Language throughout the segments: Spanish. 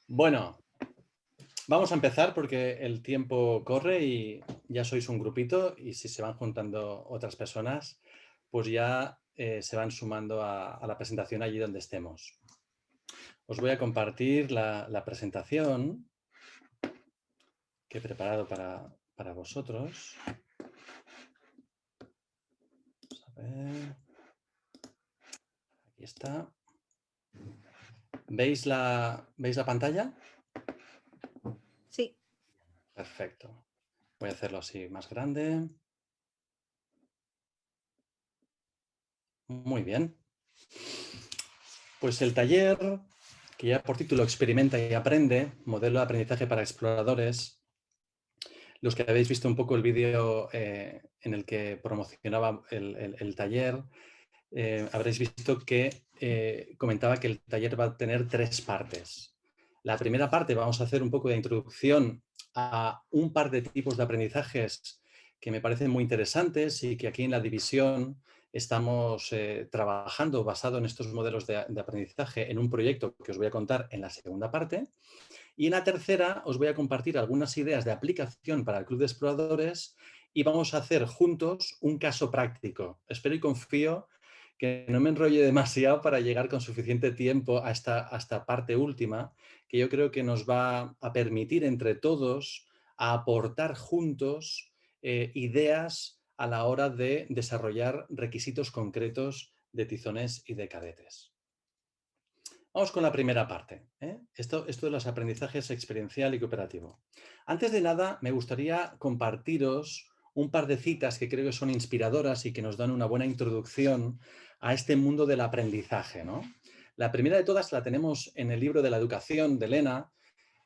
Bueno, vamos a empezar porque el tiempo corre y ya sois un grupito y si se van juntando otras personas, pues ya se van sumando a la presentación allí donde estemos. Os voy a compartir la presentación que he preparado para vosotros. Vamos a ver. Aquí está. ¿Veis la pantalla? Sí. Perfecto. Voy a hacerlo así más grande. Muy bien. Pues el taller, que ya por título Experimenta y Aprende, modelo de aprendizaje para exploradores. Los que habéis visto un poco el vídeo en el que promocionaba el taller, habréis visto que comentaba que el taller va a tener 3 partes. La primera parte vamos a hacer un poco de introducción a un par de tipos de aprendizajes que me parecen muy interesantes y que aquí en la división estamos trabajando basado en estos modelos de aprendizaje en un proyecto que os voy a contar en la segunda parte. Y en la tercera os voy a compartir algunas ideas de aplicación para el Club de Exploradores y vamos a hacer juntos un caso práctico. Espero y confío que no me enrolle demasiado para llegar con suficiente tiempo a esta parte última, que yo creo que nos va a permitir entre todos a aportar juntos ideas a la hora de desarrollar requisitos concretos de tizones y de cadetes. Vamos con la primera parte, ¿eh? Esto de los aprendizajes experiencial y cooperativo. Antes de nada, me gustaría compartiros un par de citas que creo que son inspiradoras y que nos dan una buena introducción a este mundo del aprendizaje, ¿no? La primera de todas la tenemos en el libro de la educación de Elena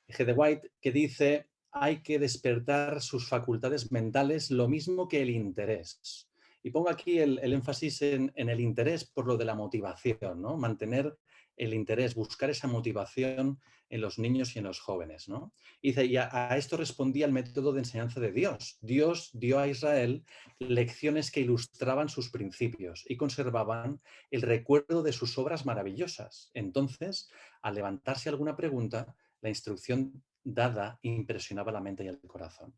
G. de White, que dice: hay que despertar sus facultades mentales lo mismo que el interés. Y pongo aquí el énfasis en el interés por lo de la motivación, ¿no? Mantener el interés, buscar esa motivación en los niños y en los jóvenes, ¿no? Y dice, y a esto respondía el método de enseñanza de Dios. Dios dio a Israel lecciones que ilustraban sus principios y conservaban el recuerdo de sus obras maravillosas. Entonces, al levantarse alguna pregunta, la instrucción dada impresionaba la mente y el corazón.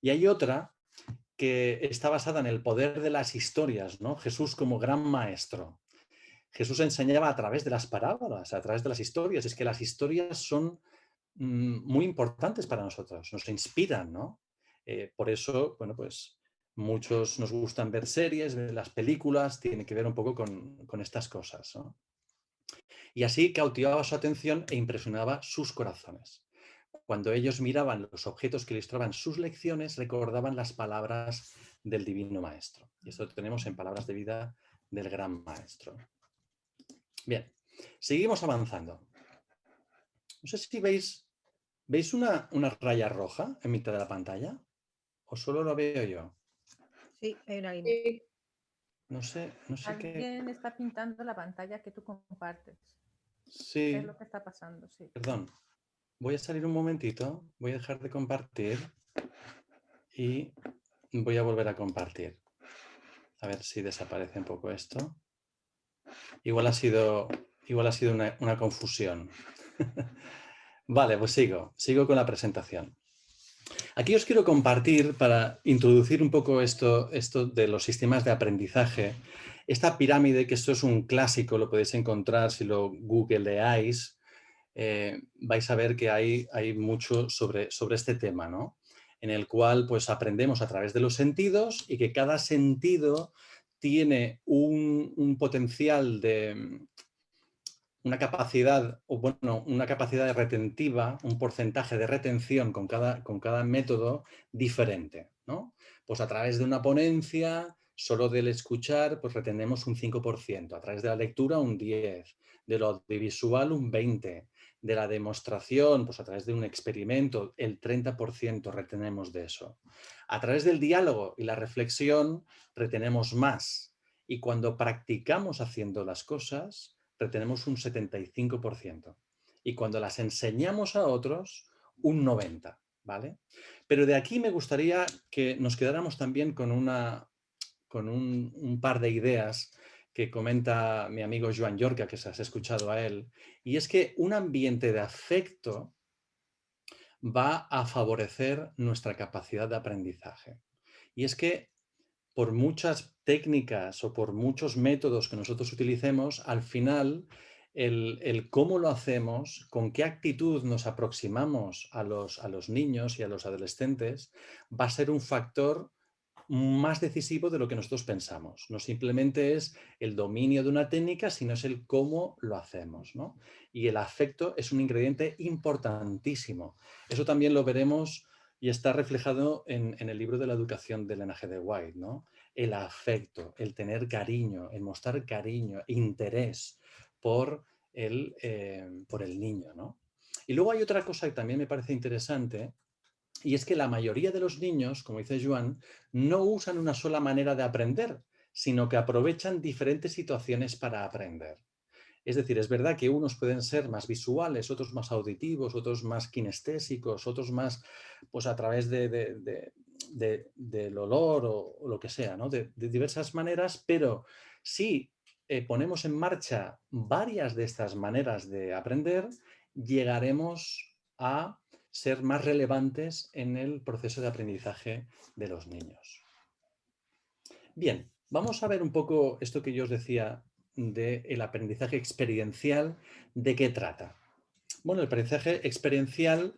Y hay otra que está basada en el poder de las historias, ¿no? Jesús como gran maestro. Jesús enseñaba a través de las parábolas, a través de las historias. Es que las historias son muy importantes para nosotros, nos inspiran, ¿no? Por eso, bueno, pues muchos nos gustan ver series, ver las películas, tiene que ver un poco con estas cosas, ¿no? Y así cautivaba su atención e impresionaba sus corazones. Cuando ellos miraban los objetos que ilustraban sus lecciones, recordaban las palabras del Divino Maestro. Y esto lo tenemos en Palabras de Vida del Gran Maestro. Bien, seguimos avanzando. No sé si ¿veis una raya roja en mitad de la pantalla? ¿O solo lo veo yo? Sí, hay una línea. No sé qué... Alguien está pintando la pantalla que tú compartes. Es Sí, lo que está pasando, sí. perdón. Voy a salir un momentito, voy a dejar de compartir y voy a volver a compartir. A ver si desaparece un poco esto. Igual ha sido una confusión. Vale, pues sigo con la presentación. Aquí os quiero compartir, para introducir un poco esto de los sistemas de aprendizaje, esta pirámide, que esto es un clásico, lo podéis encontrar si lo googleáis, vais a ver que hay mucho sobre este tema, ¿no? En el cual pues aprendemos a través de los sentidos y que cada sentido tiene un potencial de una capacidad, o bueno, una capacidad retentiva, un porcentaje de retención con cada método diferente, ¿no? Pues a través de una ponencia, solo del escuchar, pues retenemos un 5%, a través de la lectura un 10%, de lo audiovisual un 20%, de la demostración, pues a través de un experimento, el 30% retenemos de eso. A través del diálogo y la reflexión retenemos más. Y cuando practicamos haciendo las cosas, retenemos un 75%. Y cuando las enseñamos a otros, un 90%, ¿vale? Pero de aquí me gustaría que nos quedáramos también con un par de ideas que comenta mi amigo Joan Llorca, que has escuchado a él, y es que un ambiente de afecto va a favorecer nuestra capacidad de aprendizaje. Y es que por muchas técnicas o por muchos métodos que nosotros utilicemos, al final el cómo lo hacemos, con qué actitud nos aproximamos a los niños y a los adolescentes, va a ser un factor más decisivo de lo que nosotros pensamos. No simplemente es el dominio de una técnica, sino es el cómo lo hacemos, ¿no? Y el afecto es un ingrediente importantísimo. Eso también lo veremos y está reflejado en el libro de la educación de Elena G. de White, ¿no? El afecto, el tener cariño, el mostrar cariño, interés por por el niño, ¿no? Y luego hay otra cosa que también me parece interesante, y es que la mayoría de los niños, como dice Joan, no usan una sola manera de aprender, sino que aprovechan diferentes situaciones para aprender. Es decir, es verdad que unos pueden ser más visuales, otros más auditivos, otros más kinestésicos, otros más pues, a través del olor o lo que sea, ¿no? De diversas maneras, pero si ponemos en marcha varias de estas maneras de aprender, llegaremos a ser más relevantes en el proceso de aprendizaje de los niños. Bien, vamos a ver un poco esto que yo os decía del aprendizaje experiencial, ¿de qué trata? Bueno, el aprendizaje experiencial,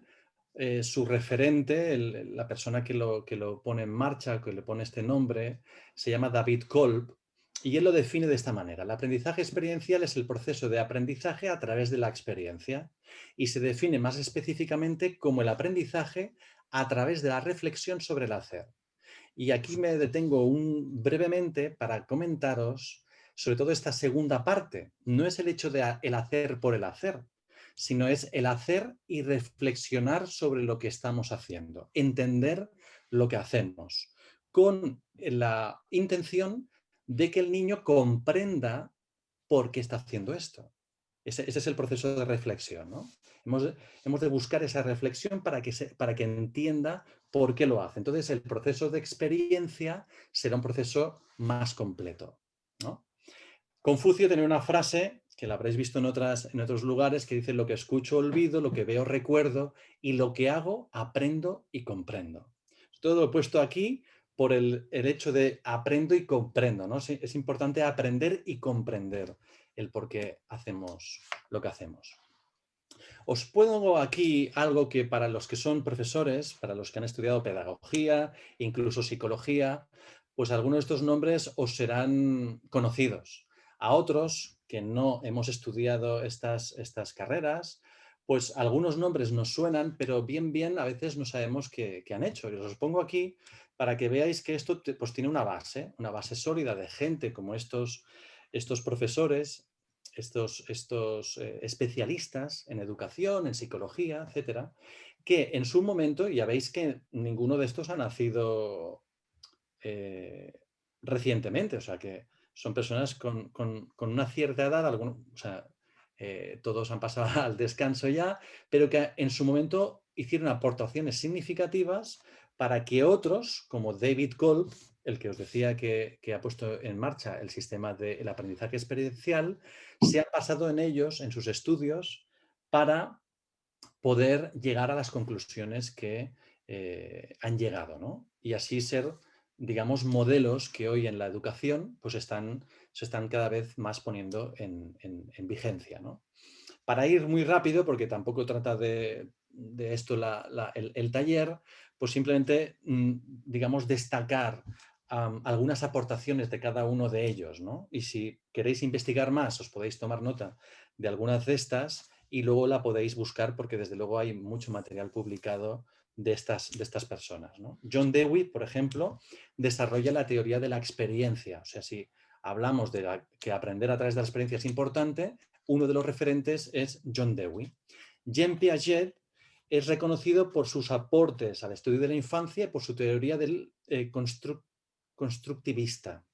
su referente, la persona que lo pone en marcha, que le pone este nombre, se llama David Kolb, y él lo define de esta manera. El aprendizaje experiencial es el proceso de aprendizaje a través de la experiencia y se define más específicamente como el aprendizaje a través de la reflexión sobre el hacer. Y aquí me detengo brevemente para comentaros sobre todo esta segunda parte. No es el hecho de el hacer por el hacer, sino es el hacer y reflexionar sobre lo que estamos haciendo, entender lo que hacemos, con la intención de que el niño comprenda por qué está haciendo esto. Ese es el proceso de reflexión, ¿no? Hemos de buscar esa reflexión para que entienda por qué lo hace. Entonces, el proceso de experiencia será un proceso más completo, ¿no? Confucio tiene una frase que la habréis visto en otros lugares que dice: lo que escucho olvido, lo que veo recuerdo y lo que hago aprendo y comprendo. Todo lo he puesto aquí por el hecho de aprendo y comprendo, ¿no? Sí, es importante aprender y comprender el por qué hacemos lo que hacemos. Os pongo aquí algo que para los que son profesores, para los que han estudiado pedagogía, incluso psicología, pues algunos de estos nombres os serán conocidos. A otros que no hemos estudiado estas carreras, pues algunos nombres nos suenan, pero bien a veces no sabemos qué han hecho. Y os los pongo aquí para que veáis que esto pues tiene una base sólida de gente como estos profesores, estos especialistas en educación, en psicología, etcétera, que en su momento, ya veis que ninguno de estos ha nacido recientemente, o sea que son personas con una cierta edad, todos han pasado al descanso ya, pero que en su momento hicieron aportaciones significativas para que otros, como David Kolb, el que os decía que ha puesto en marcha el sistema del aprendizaje experiencial, se han basado en ellos, en sus estudios, para poder llegar a las conclusiones que han llegado, ¿no? Y así ser, digamos, modelos que hoy en la educación pues se están cada vez más poniendo en vigencia, ¿no? Para ir muy rápido, porque tampoco trata de esto el taller, pues simplemente, digamos, destacar algunas aportaciones de cada uno de ellos, ¿no? Y si queréis investigar más, os podéis tomar nota de algunas de estas y luego la podéis buscar porque desde luego hay mucho material publicado de estas personas, ¿no? John Dewey, por ejemplo, desarrolla la teoría de la experiencia. O sea, si hablamos de que aprender a través de la experiencia es importante, uno de los referentes es John Dewey. Jean Piaget es reconocido por sus aportes al estudio de la infancia y por su teoría del constructivista.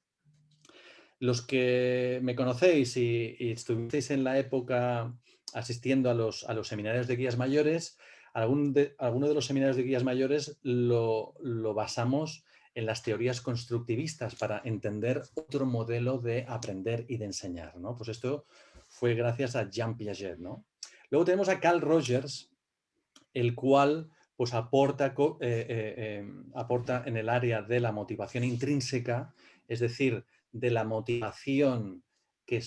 Los que me conocéis y estuvisteis en la época asistiendo a los seminarios de guías mayores, alguno de los seminarios de guías mayores lo basamos en las teorías constructivistas para entender otro modelo de aprender y de enseñar, ¿no? Pues esto fue gracias a Jean Piaget, ¿no? Luego tenemos a Carl Rogers, el cual pues aporta en el área de la motivación intrínseca, es decir, de la motivación que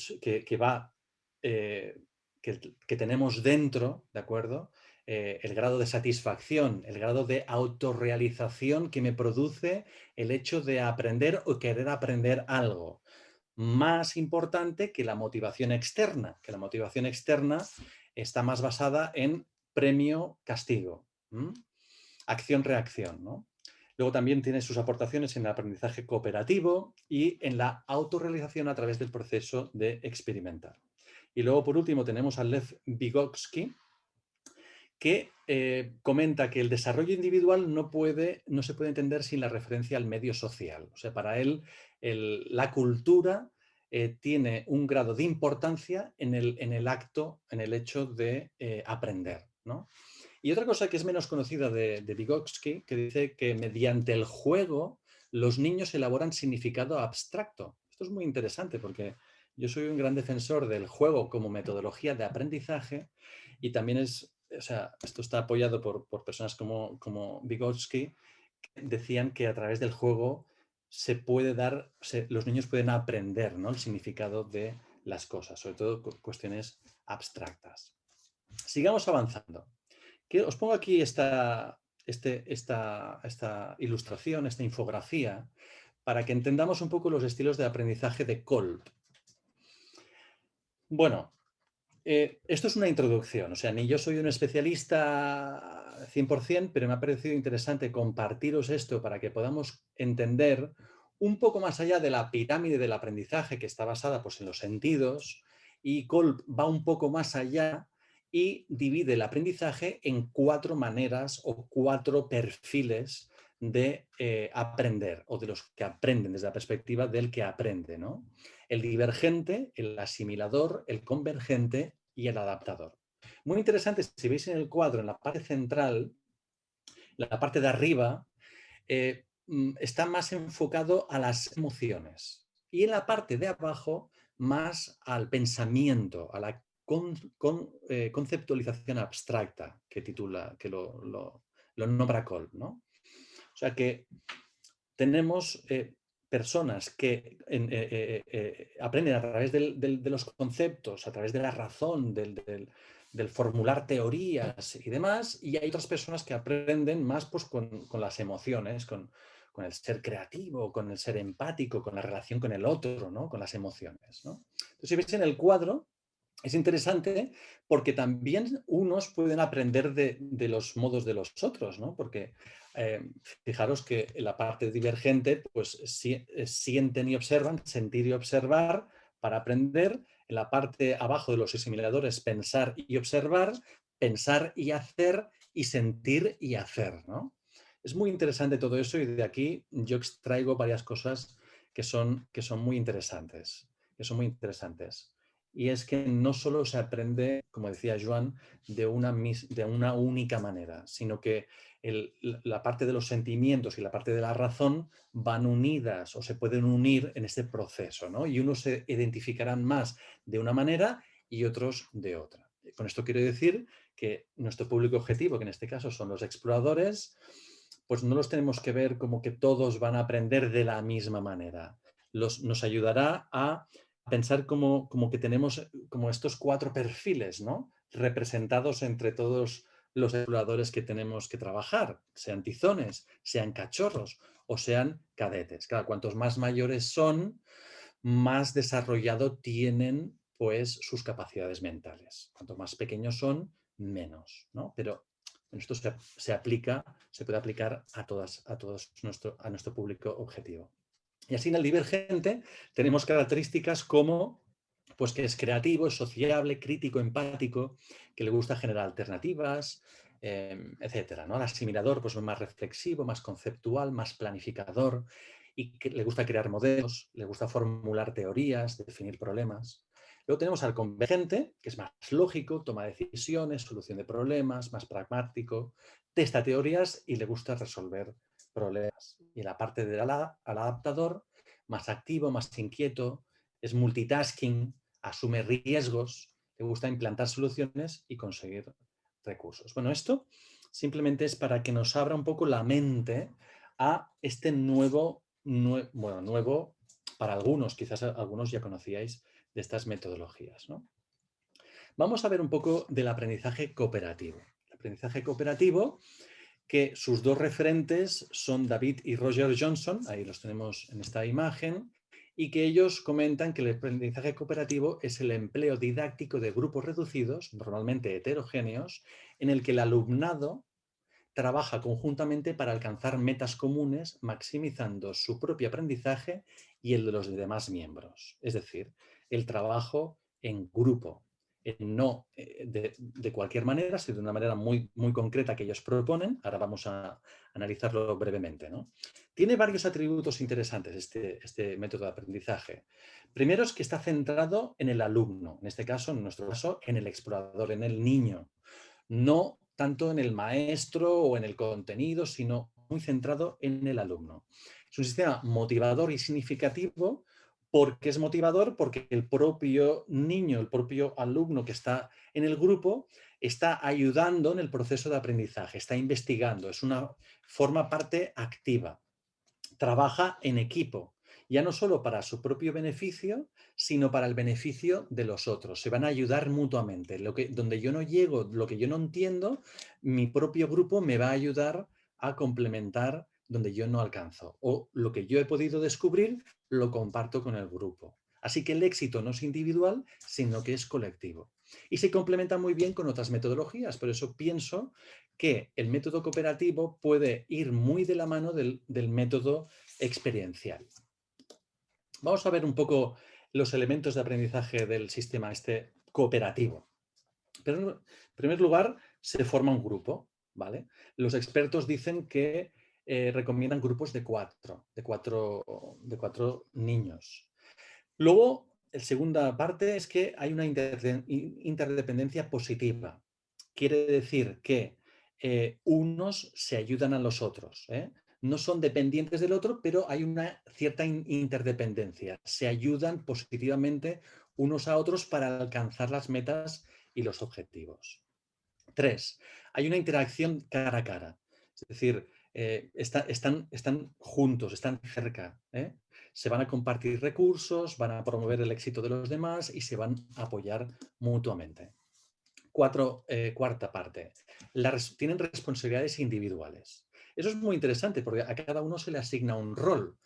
tenemos dentro, ¿de acuerdo? El grado de satisfacción, el grado de autorrealización que me produce el hecho de aprender o querer aprender algo. Más importante que la motivación externa, que la motivación externa está más basada en premio-castigo, acción-reacción, ¿no? Luego también tiene sus aportaciones en el aprendizaje cooperativo y en la autorrealización a través del proceso de experimentar. Y luego, por último, tenemos a Lev Vygotsky, que comenta que el desarrollo individual no se puede entender sin la referencia al medio social. O sea, para él la cultura tiene un grado de importancia en el acto, en el hecho de aprender, ¿no? Y otra cosa que es menos conocida de Vygotsky, que dice que mediante el juego los niños elaboran significado abstracto. Esto es muy interesante porque yo soy un gran defensor del juego como metodología de aprendizaje y también esto está apoyado por personas como Vygotsky, que decían que a través del juego los niños pueden aprender, ¿no? El significado de las cosas, sobre todo cuestiones abstractas. Sigamos avanzando. Os pongo aquí esta ilustración, esta infografía, para que entendamos un poco los estilos de aprendizaje de Kolb. Bueno, esto es una introducción, o sea, ni yo soy un especialista 100%, pero me ha parecido interesante compartiros esto para que podamos entender un poco más allá de la pirámide del aprendizaje que está basada pues, en los sentidos, y Kolb va un poco más allá y divide el aprendizaje en 4 maneras o 4 perfiles de aprender o de los que aprenden desde la perspectiva del que aprende, ¿no? El divergente, el asimilador, el convergente y el adaptador. Muy interesante, si veis en el cuadro, en la parte central, la parte de arriba, está más enfocado a las emociones y en la parte de abajo más al pensamiento, a la conceptualización abstracta que lo nombra Kolb, ¿no? O sea que tenemos personas que aprenden a través de los conceptos, a través de la razón, del formular teorías y demás, y hay otras personas que aprenden más pues, con las emociones, con el ser creativo, con el ser empático, con la relación con el otro, ¿no? Con las emociones, ¿no? Entonces, si veis en el cuadro, es interesante porque también unos pueden aprender de los modos de los otros, ¿no? Porque fijaros que en la parte divergente, pues sienten y observan, sentir y observar para aprender. En la parte abajo de los asimiladores, pensar y observar, pensar y hacer y sentir y hacer, ¿no? Es muy interesante todo eso y de aquí yo extraigo varias cosas que son muy interesantes, Y es que no solo se aprende, como decía Joan, de una única manera, sino que la parte de los sentimientos y la parte de la razón van unidas o se pueden unir en este proceso, ¿no? Y unos se identificarán más de una manera y otros de otra. Con esto quiero decir que nuestro público objetivo, que en este caso son los exploradores, pues no los tenemos que ver como que todos van a aprender de la misma manera. Nos ayudará a pensar como que tenemos como estos 4 perfiles, ¿no? Representados entre todos los exploradores que tenemos que trabajar, sean tizones, sean cachorros o sean cadetes. Claro, cuantos más mayores son, más desarrollado tienen pues sus capacidades mentales. Cuanto más pequeños son, menos, ¿no? Pero esto se puede aplicar a nuestro público objetivo. Y así en el divergente tenemos características como pues que es creativo, es sociable, crítico, empático, que le gusta generar alternativas, etcétera, ¿no? El asimilador pues es más reflexivo, más conceptual, más planificador y que le gusta crear modelos, le gusta formular teorías, definir problemas. Luego tenemos al convergente, que es más lógico, toma decisiones, solución de problemas, más pragmático, testa teorías y le gusta resolver problemas. Y la parte del adaptador, más activo, más inquieto, es multitasking, asume riesgos, le gusta implantar soluciones y conseguir recursos. Bueno, esto simplemente es para que nos abra un poco la mente a este nuevo para algunos, quizás algunos ya conocíais de estas metodologías, ¿no? Vamos a ver un poco del aprendizaje cooperativo. El aprendizaje cooperativo, que sus dos referentes son David y Roger Johnson, ahí los tenemos en esta imagen, y que ellos comentan que el aprendizaje cooperativo es el empleo didáctico de grupos reducidos, normalmente heterogéneos, en el que el alumnado trabaja conjuntamente para alcanzar metas comunes, maximizando su propio aprendizaje y el de los demás miembros. Es decir, el trabajo en grupo, no de cualquier manera, sino de una manera muy, muy concreta que ellos proponen. Ahora vamos a analizarlo brevemente, ¿no? Tiene varios atributos interesantes este método de aprendizaje. Primero es que está centrado en el alumno, en este caso, en nuestro caso, en el explorador, en el niño. No tanto en el maestro o en el contenido, sino muy centrado en el alumno. Es un sistema motivador y significativo. ¿Por qué es motivador? Porque el propio niño, el propio alumno que está en el grupo, está ayudando en el proceso de aprendizaje, está investigando, forma parte activa, trabaja en equipo, ya no solo para su propio beneficio, sino para el beneficio de los otros. Se van a ayudar mutuamente. Donde yo no llego, lo que yo no entiendo, mi propio grupo me va a ayudar a complementar donde yo no alcanzo. O lo que yo he podido descubrir, lo comparto con el grupo. Así que el éxito no es individual, sino que es colectivo. Y se complementa muy bien con otras metodologías. Por eso pienso que el método cooperativo puede ir muy de la mano del método experiencial. Vamos a ver un poco los elementos de aprendizaje del sistema cooperativo. Pero en primer lugar, se forma un grupo, ¿vale? Los expertos dicen que recomiendan grupos de cuatro niños. Luego, la segunda parte es que hay una interdependencia positiva. Quiere decir que unos se ayudan a los otros, ¿eh? No son dependientes del otro, pero hay una cierta interdependencia. Se ayudan positivamente unos a otros para alcanzar las metas y los objetivos. 3. Hay una interacción cara a cara. Es decir, están juntos, están cerca, ¿eh? Se van a compartir recursos, van a promover el éxito de los demás y se van a apoyar mutuamente. Cuarta parte. Tienen responsabilidades individuales. Eso es muy interesante porque a cada uno se le asigna un rol.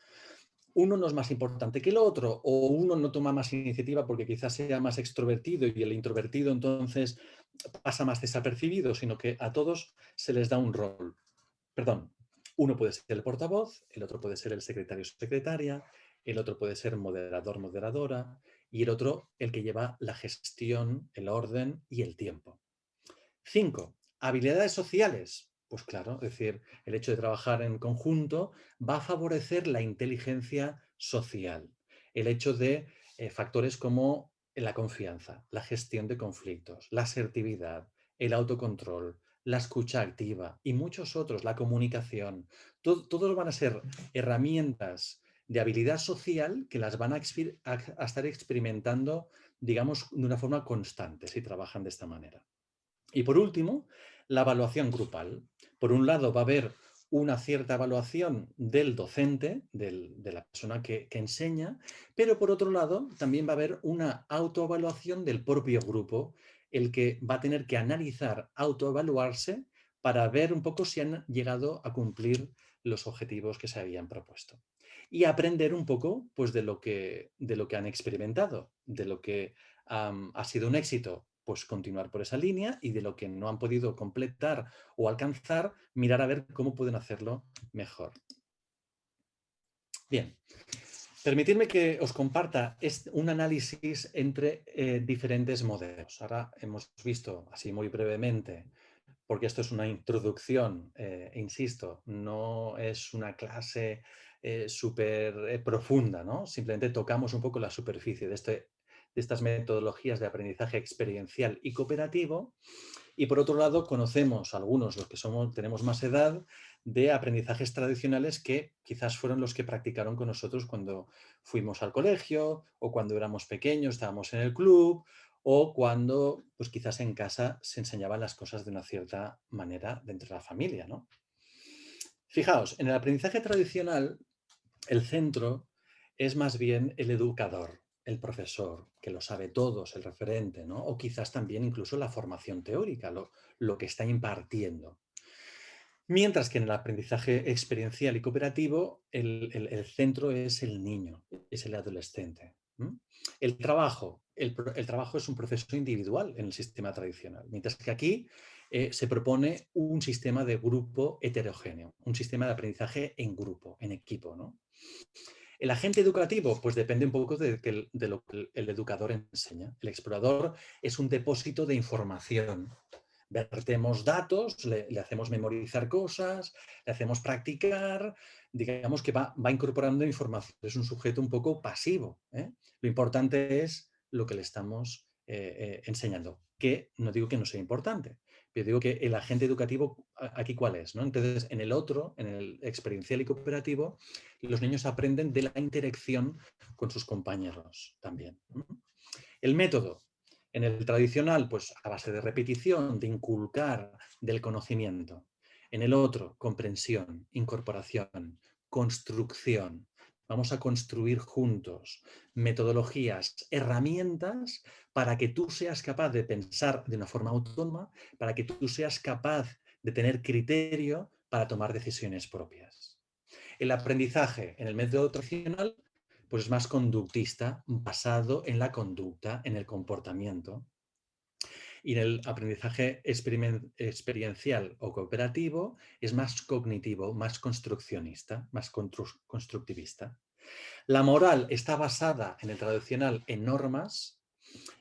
Uno no es más importante que el otro, o uno no toma más iniciativa porque quizás sea más extrovertido y el introvertido entonces pasa más desapercibido, sino que a todos se les da un rol. Perdón, uno puede ser el portavoz, el otro puede ser el secretario o secretaria, el otro puede ser moderador, moderadora, y el otro el que lleva la gestión, el orden y el tiempo. 5. Habilidades sociales. Pues claro, es decir, el hecho de trabajar en conjunto va a favorecer la inteligencia social. El hecho de factores como la confianza, la gestión de conflictos, la asertividad, el autocontrol, la escucha activa y muchos otros, la comunicación. Todos van a ser herramientas de habilidad social que las van a estar experimentando, digamos, de una forma constante si trabajan de esta manera. Y por último, la evaluación grupal. Por un lado va a haber una cierta evaluación del docente, de la persona que enseña, pero por otro lado también va a haber una autoevaluación del propio grupo, el que va a tener que analizar, autoevaluarse para ver un poco si han llegado a cumplir los objetivos que se habían propuesto. Y aprender un poco pues, de lo que han experimentado, de lo que ha sido un éxito, pues continuar por esa línea, y de lo que no han podido completar o alcanzar, mirar a ver cómo pueden hacerlo mejor. Bien, permitidme que os comparta un análisis entre diferentes modelos. Ahora hemos visto así muy brevemente, porque esto es una introducción, insisto, no es una clase súper profunda, ¿no? Simplemente tocamos un poco la superficie de de estas metodologías de aprendizaje experiencial y cooperativo. Y por otro lado, conocemos algunos, los que tenemos más edad, de aprendizajes tradicionales que quizás fueron los que practicaron con nosotros cuando fuimos al colegio o cuando éramos pequeños, estábamos en el club o cuando pues quizás en casa se enseñaban las cosas de una cierta manera dentro de la familia, ¿no? Fijaos, en el aprendizaje tradicional el centro es más bien el educador, el profesor, que lo sabe todo, es el referente, ¿no? O quizás también incluso la formación teórica, lo que está impartiendo. Mientras que en el aprendizaje experiencial y cooperativo, el centro es el niño, es el adolescente. El trabajo es un proceso individual en el sistema tradicional, mientras que aquí se propone un sistema de grupo heterogéneo, un sistema de aprendizaje en grupo, en equipo, ¿no? El agente educativo, pues depende un poco de lo que el educador enseña. El explorador es un depósito de información. Vertemos datos, le hacemos memorizar cosas, le hacemos practicar, digamos que va incorporando información. Es un sujeto un poco pasivo, ¿eh? Lo importante es lo que le estamos enseñando, que no digo que no sea importante, pero digo que el agente educativo aquí cuál es, ¿no? Entonces, en el otro, en el experiencial y cooperativo, los niños aprenden de la interacción con sus compañeros también. El método. En el tradicional, pues a base de repetición, de inculcar del conocimiento. En el otro, comprensión, incorporación, construcción. Vamos a construir juntos metodologías, herramientas para que tú seas capaz de pensar de una forma autónoma, para que tú seas capaz de tener criterio para tomar decisiones propias. El aprendizaje en el método tradicional pues es más conductista, basado en la conducta, en el comportamiento. Y en el aprendizaje experiencial o cooperativo es más cognitivo, más construccionista, más constructivista. La moral está basada en el tradicional en normas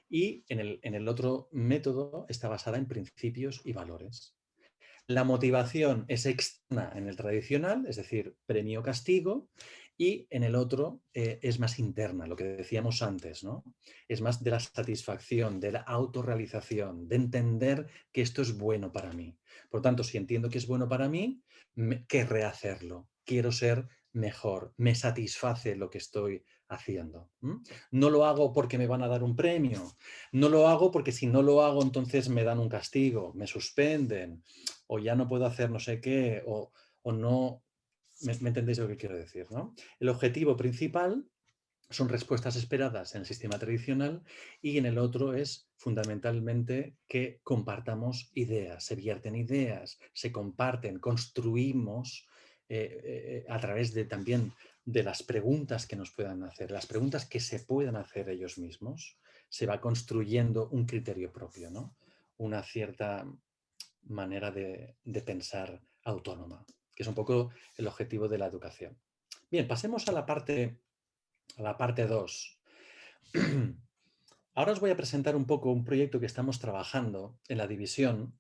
y en el otro método está basada en principios y valores. La motivación es externa en el tradicional, es decir, premio-castigo, y en el otro es más interna, lo que decíamos antes, ¿no? Es más de la satisfacción, de la autorrealización, de entender que esto es bueno para mí. Por tanto, si entiendo que es bueno para mí, querré hacerlo, quiero ser mejor, me satisface lo que estoy haciendo. No lo hago porque me van a dar un premio, no lo hago porque si no lo hago entonces me dan un castigo, me suspenden, o ya no puedo hacer no sé qué, o no, me entendéis lo que quiero decir, ¿no? El objetivo principal son respuestas esperadas en el sistema tradicional y en el otro es fundamentalmente que compartamos ideas, se vierten ideas, se comparten, construimos a través de también de las preguntas que nos puedan hacer, las preguntas que se puedan hacer ellos mismos, se va construyendo un criterio propio, ¿no? Una cierta manera de pensar autónoma, que es un poco el objetivo de la educación. Bien, pasemos a la parte 2. Ahora os voy a presentar un poco un proyecto que estamos trabajando en la división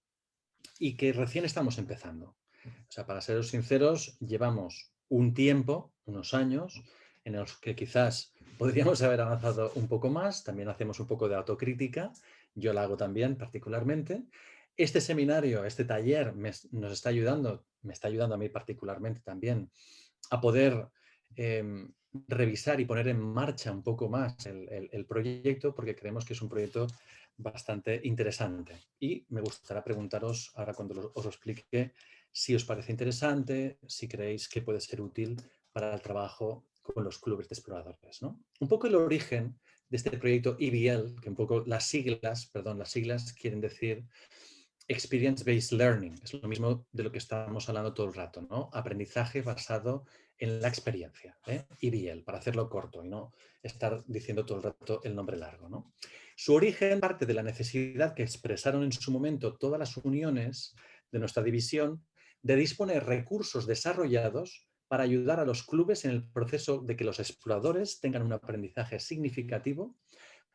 y que recién estamos empezando. O sea, para seros sinceros, llevamos un tiempo, unos años, en los que quizás podríamos haber avanzado un poco más. También hacemos un poco de autocrítica. Yo la hago también particularmente. Este seminario, este taller nos está ayudando, me está ayudando a mí particularmente también a poder revisar y poner en marcha un poco más el proyecto, porque creemos que es un proyecto bastante interesante. Y me gustaría preguntaros, ahora cuando os lo explique, si os parece interesante, si creéis que puede ser útil para el trabajo con los clubes de exploradores, ¿no? Un poco el origen de este proyecto EBL, que un poco las siglas quieren decir Experience Based Learning, es lo mismo de lo que estamos hablando todo el rato, ¿no? Aprendizaje basado en la experiencia, EBL, para hacerlo corto y no estar diciendo todo el rato el nombre largo, ¿no? Su origen parte de la necesidad que expresaron en su momento todas las uniones de nuestra división de disponer recursos desarrollados para ayudar a los clubes en el proceso de que los exploradores tengan un aprendizaje significativo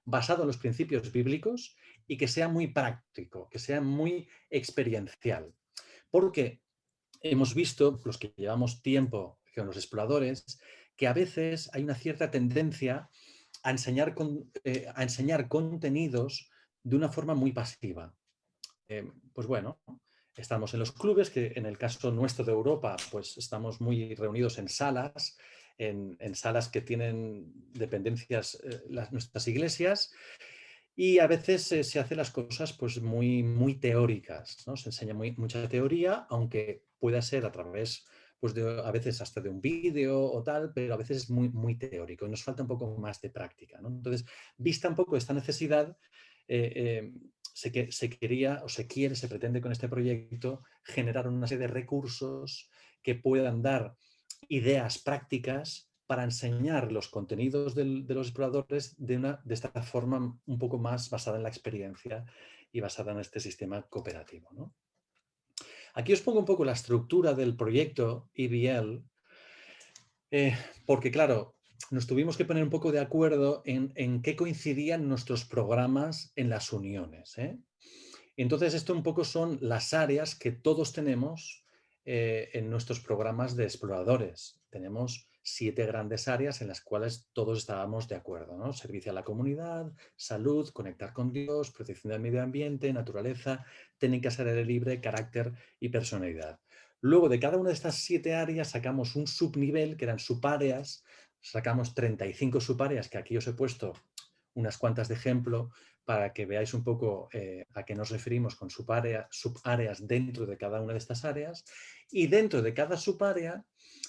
basado en los principios bíblicos y que sea muy práctico, que sea muy experiencial. Porque hemos visto, los que llevamos tiempo con los exploradores, que a veces hay una cierta tendencia a enseñar, a enseñar contenidos de una forma muy pasiva. Pues bueno, estamos en los clubes, que en el caso nuestro de Europa, pues estamos muy reunidos en salas, en salas que tienen dependencias nuestras iglesias, y a veces se hacen las cosas pues muy teóricas, ¿no? Se enseña mucha teoría, aunque pueda ser a través, pues a veces hasta de un vídeo o tal, pero a veces es muy teórico y nos falta un poco más de práctica, ¿no? Entonces, vista un poco esta necesidad, se quería o se quiere, se pretende con este proyecto generar una serie de recursos que puedan dar ideas prácticas para enseñar los contenidos de los exploradores de esta forma un poco más basada en la experiencia y basada en este sistema cooperativo, ¿no? Aquí os pongo un poco la estructura del proyecto EBL, porque claro, nos tuvimos que poner un poco de acuerdo en qué coincidían nuestros programas en las uniones, ¿eh? Entonces, esto un poco son las áreas que todos tenemos en nuestros programas de exploradores. Tenemos 7 grandes áreas en las cuales todos estábamos de acuerdo, ¿no? Servicio a la comunidad, salud, conectar con Dios, protección del medio ambiente, naturaleza, técnicas al aire libre, carácter y personalidad. Luego, de cada una de estas 7 áreas sacamos un subnivel, que eran subáreas, sacamos 35 subáreas, que aquí os he puesto unas cuantas de ejemplo, para que veáis un poco a qué nos referimos con subáreas dentro de cada una de estas áreas. Y dentro de cada subárea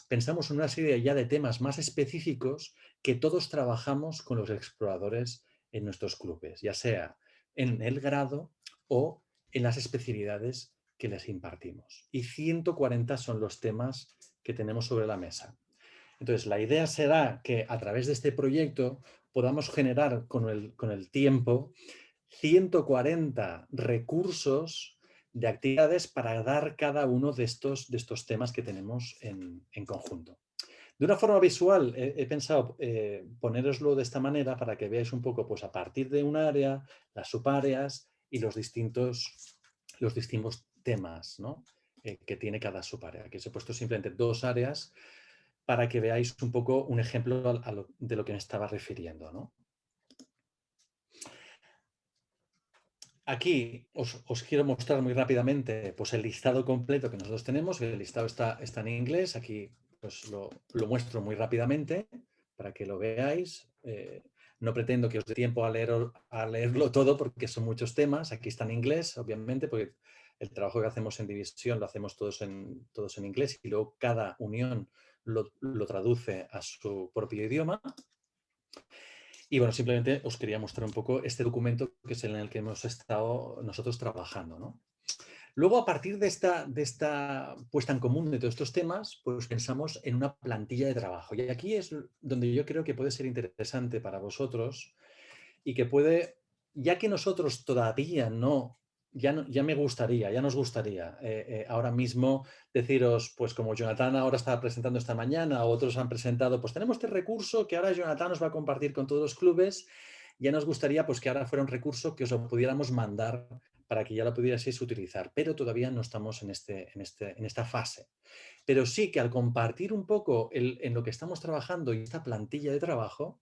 pensamos en una serie ya de temas más específicos que todos trabajamos con los exploradores en nuestros clubes, ya sea en el grado o en las especialidades que les impartimos. Y 140 son los temas que tenemos sobre la mesa. Entonces, la idea será que a través de este proyecto podamos generar con el tiempo 140 recursos de actividades para dar cada uno de estos temas que tenemos en conjunto. De una forma visual, he pensado ponéroslo de esta manera para que veáis un poco, pues a partir de un área, las subáreas y los distintos temas, ¿no? Que tiene cada subárea. Aquí os he puesto simplemente 2 áreas para que veáis un poco un ejemplo de lo que me estaba refiriendo, ¿no? Aquí os quiero mostrar muy rápidamente pues, el listado completo que nosotros tenemos. El listado está en inglés. Aquí pues, lo muestro muy rápidamente para que lo veáis. No pretendo que os dé tiempo a leerlo todo porque son muchos temas. Aquí está en inglés, obviamente, porque el trabajo que hacemos en división lo hacemos todos en inglés y luego cada unión lo traduce a su propio idioma. Y bueno, simplemente os quería mostrar un poco este documento que es en el que hemos estado nosotros trabajando, ¿no? Luego, a partir de esta puesta en común de todos estos temas, pues pensamos en una plantilla de trabajo. Y aquí es donde yo creo que puede ser interesante para vosotros y que puede, ya que nosotros todavía ya nos gustaría ahora mismo deciros, pues como Jonathan ahora está presentando esta mañana, o otros han presentado, pues tenemos este recurso que ahora Jonathan nos va a compartir con todos los clubes, ya nos gustaría pues que ahora fuera un recurso que os lo pudiéramos mandar para que ya lo pudierais utilizar, pero todavía no estamos en esta fase. Pero sí que al compartir un poco en lo que estamos trabajando y esta plantilla de trabajo,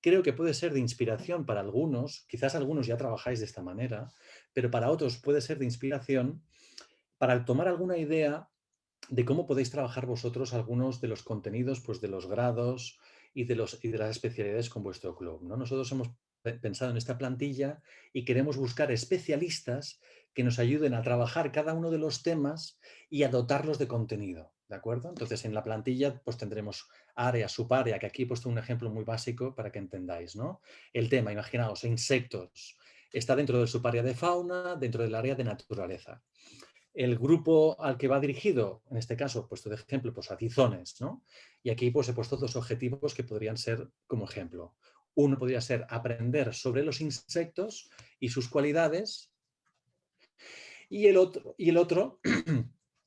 creo que puede ser de inspiración para algunos, quizás algunos ya trabajáis de esta manera, pero para otros puede ser de inspiración para tomar alguna idea de cómo podéis trabajar vosotros algunos de los contenidos pues, de los grados y de las especialidades con vuestro club, ¿no? Nosotros hemos pensado en esta plantilla y queremos buscar especialistas que nos ayuden a trabajar cada uno de los temas y a dotarlos de contenido, ¿de acuerdo? Entonces, en la plantilla pues tendremos área, subárea, que aquí he puesto un ejemplo muy básico para que entendáis, ¿no? El tema, imaginaos, insectos, está dentro del subárea de fauna, dentro del área de naturaleza. El grupo al que va dirigido, en este caso, he puesto de ejemplo, pues a tizones, ¿no? Y aquí pues he puesto 2 objetivos que podrían ser como ejemplo. Uno podría ser aprender sobre los insectos y sus cualidades, y el otro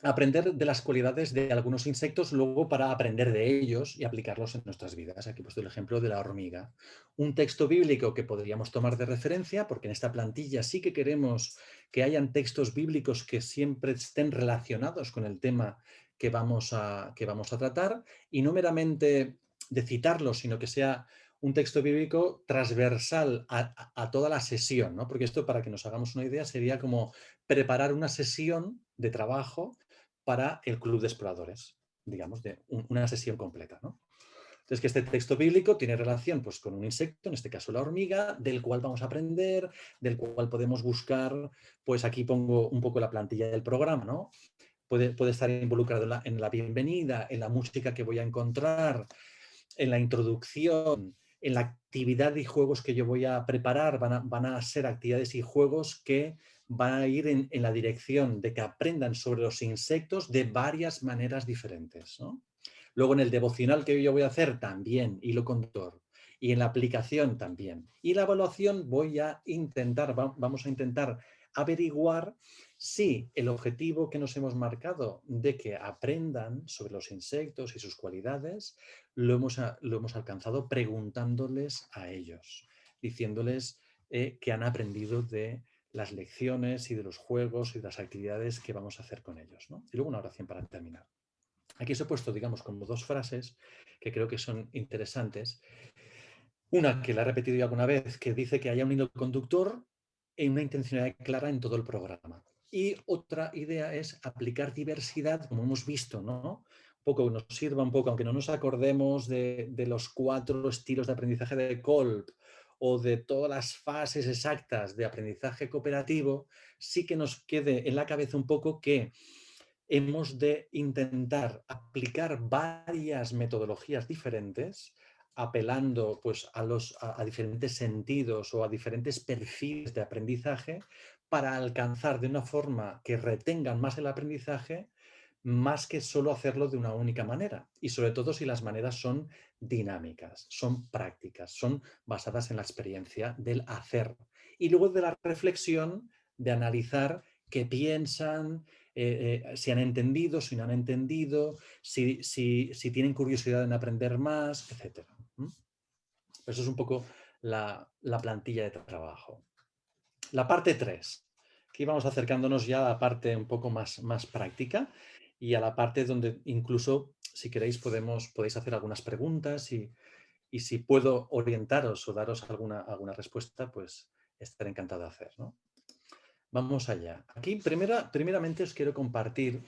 aprender de las cualidades de algunos insectos luego para aprender de ellos y aplicarlos en nuestras vidas. Aquí he puesto el ejemplo de la hormiga. Un texto bíblico que podríamos tomar de referencia, porque en esta plantilla sí que queremos que hayan textos bíblicos que siempre estén relacionados con el tema que vamos a tratar y no meramente de citarlos, sino que sea un texto bíblico transversal a toda la sesión, ¿no? Porque esto, para que nos hagamos una idea, sería como preparar una sesión de trabajo para el club de exploradores, digamos, de una sesión completa, ¿no? Entonces, que este texto bíblico tiene relación pues, con un insecto, en este caso la hormiga, del cual vamos a aprender, del cual podemos buscar, pues aquí pongo un poco la plantilla del programa, ¿no? Puede estar involucrado en la bienvenida, en la música que voy a encontrar, en la introducción, en la actividad y juegos que yo voy a preparar. Van a ser actividades y juegos que van a ir en la dirección de que aprendan sobre los insectos de varias maneras diferentes, ¿no? Luego en el devocional que yo voy a hacer también, hilo conductor. Y en la aplicación también. Y la evaluación vamos a intentar averiguar si el objetivo que nos hemos marcado de que aprendan sobre los insectos y sus cualidades lo hemos alcanzado preguntándoles a ellos, diciéndoles que han aprendido de las lecciones y de los juegos y de las actividades que vamos a hacer con ellos, ¿no? Y luego una oración para terminar. Aquí os he puesto, digamos, como dos frases que creo que son interesantes. Una que la he repetido ya alguna vez, que dice que haya un hilo conductor y una intencionalidad clara en todo el programa. Y otra idea es aplicar diversidad, como hemos visto, ¿no? Un poco nos sirva un poco, aunque no nos acordemos de los 4 estilos de aprendizaje de Kolb o de todas las fases exactas de aprendizaje cooperativo, sí que nos quede en la cabeza un poco que hemos de intentar aplicar varias metodologías diferentes, apelando pues, a diferentes sentidos o a diferentes perfiles de aprendizaje para alcanzar de una forma que retengan más el aprendizaje, más que solo hacerlo de una única manera. Y sobre todo si las maneras son dinámicas, son prácticas, son basadas en la experiencia del hacer. Y luego de la reflexión, de analizar qué piensan, si han entendido, si no han entendido, si tienen curiosidad en aprender más, etc. Eso es un poco la plantilla de trabajo. La parte 3. Aquí vamos acercándonos ya a la parte un poco más práctica y a la parte donde incluso, si queréis, podéis hacer algunas preguntas y si puedo orientaros o daros alguna respuesta, pues estaré encantado de hacer, ¿no? Vamos allá. Aquí primeramente os quiero compartir,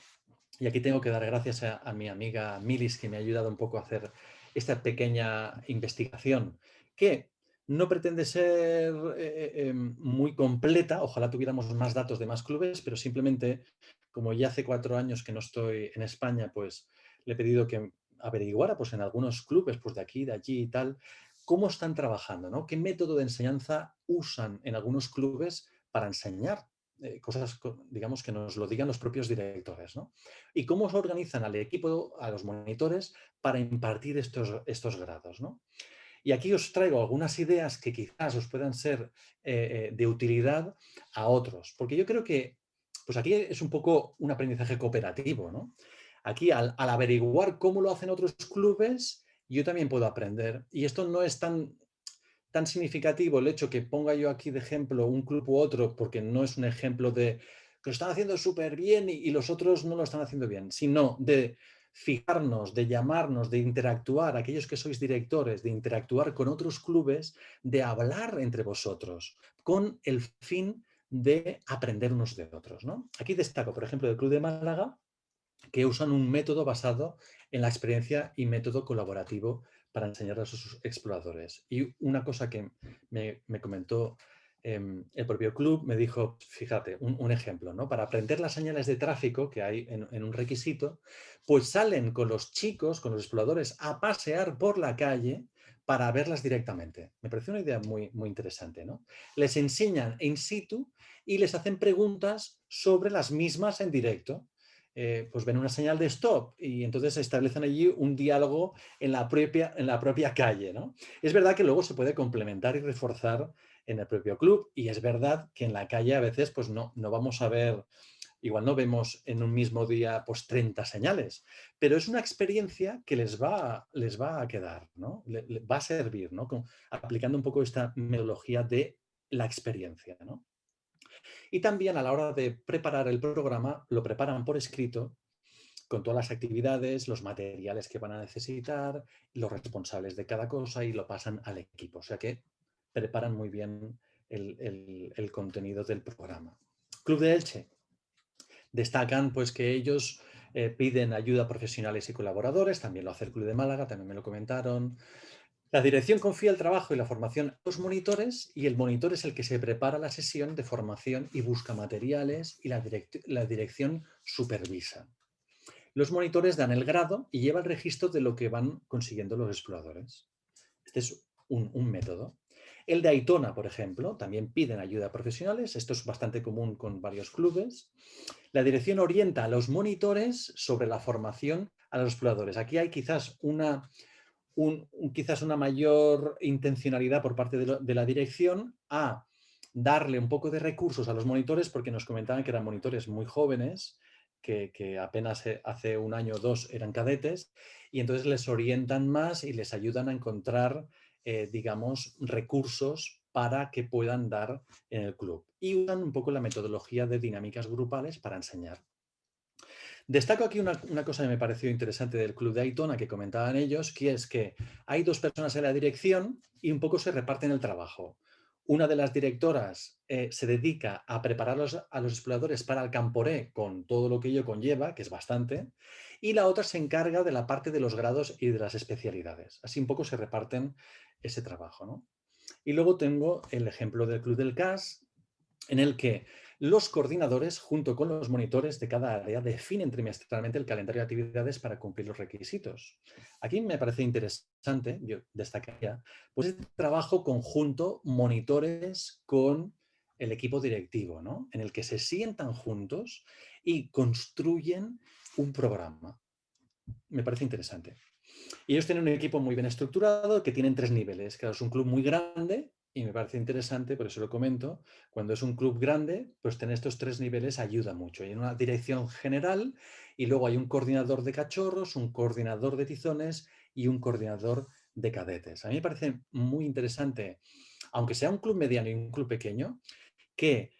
y aquí tengo que dar gracias a mi amiga Milis, que me ha ayudado un poco a hacer esta pequeña investigación, que no pretende ser muy completa. Ojalá tuviéramos más datos de más clubes, pero simplemente, como ya hace 4 años que no estoy en España, pues le he pedido que averiguara pues, en algunos clubes pues, de aquí, de allí y tal, cómo están trabajando, ¿no? ¿Qué método de enseñanza usan en algunos clubes para enseñar? Cosas, digamos, que nos lo digan los propios directores, ¿no? Y cómo se organizan al equipo, a los monitores, para impartir estos grados, ¿no? Y aquí os traigo algunas ideas que quizás os puedan ser de utilidad a otros, porque yo creo que, pues aquí es un poco un aprendizaje cooperativo, ¿no? Aquí, al averiguar cómo lo hacen otros clubes, yo también puedo aprender. Y esto no es tan significativo el hecho que ponga yo aquí de ejemplo un club u otro, porque no es un ejemplo de que lo están haciendo súper bien y los otros no lo están haciendo bien, sino de fijarnos, de llamarnos, de interactuar, aquellos que sois directores, de interactuar con otros clubes, de hablar entre vosotros, con el fin de aprender unos de otros, ¿no? Aquí destaco, por ejemplo, el Club de Málaga, que usan un método basado en la experiencia y método colaborativo para enseñar a sus exploradores. Y una cosa que me comentó el propio club, me dijo, fíjate, un ejemplo, ¿no? Para aprender las señales de tráfico que hay en un requisito, pues salen con los chicos, con los exploradores, a pasear por la calle para verlas directamente. Me pareció una idea muy interesante, ¿no? Les enseñan in situ y les hacen preguntas sobre las mismas en directo. Pues ven una señal de stop y entonces se establecen allí un diálogo en la propia calle, ¿no? Es verdad que luego se puede complementar y reforzar en el propio club, y es verdad que en la calle a veces pues no vamos a ver, igual no vemos en un mismo día pues 30 señales, pero es una experiencia que les va a quedar, ¿no? Le va a servir, ¿no? Aplicando un poco esta metodología de la experiencia, ¿no? Y también a la hora de preparar el programa, lo preparan por escrito con todas las actividades, los materiales que van a necesitar, los responsables de cada cosa y lo pasan al equipo. O sea que preparan muy bien el contenido del programa. Club de Elche. Destacan pues que ellos piden ayuda a profesionales y colaboradores, también lo hace el Club de Málaga, también me lo comentaron. La dirección confía el trabajo y la formación a los monitores y el monitor es el que se prepara la sesión de formación y busca materiales y la dirección supervisa. Los monitores dan el grado y lleva el registro de lo que van consiguiendo los exploradores. Este es un método. El de Aitona, por ejemplo, también piden ayuda a profesionales. Esto es bastante común con varios clubes. La dirección orienta a los monitores sobre la formación a los exploradores. Aquí hay quizás una mayor intencionalidad por parte de la dirección a darle un poco de recursos a los monitores porque nos comentaban que eran monitores muy jóvenes, que apenas hace un año o dos eran cadetes y entonces les orientan más y les ayudan a encontrar, digamos, recursos para que puedan dar en el club. Y usan un poco la metodología de dinámicas grupales para enseñar. Destaco aquí una cosa que me pareció interesante del Club de Aitona que comentaban ellos, que es que hay dos personas en la dirección y un poco se reparten el trabajo. Una de las directoras se dedica a preparar a los exploradores para el camporé con todo lo que ello conlleva, que es bastante, y la otra se encarga de la parte de los grados y de las especialidades. Así un poco se reparten ese trabajo, ¿no? Y luego tengo el ejemplo del Club del CAS, en el que los coordinadores, junto con los monitores de cada área, definen trimestralmente el calendario de actividades para cumplir los requisitos. Aquí me parece interesante, yo destacaría, pues este trabajo conjunto, monitores con el equipo directivo, ¿no? En el que se sientan juntos y construyen un programa. Me parece interesante. Y ellos tienen un equipo muy bien estructurado que tienen 3 niveles. Claro, es un club muy grande y me parece interesante, por eso lo comento. Cuando es un club grande, pues tener estos 3 niveles ayuda mucho. Hay una dirección general y luego hay un coordinador de cachorros, un coordinador de tizones y un coordinador de cadetes. A mí me parece muy interesante, aunque sea un club mediano y un club pequeño, que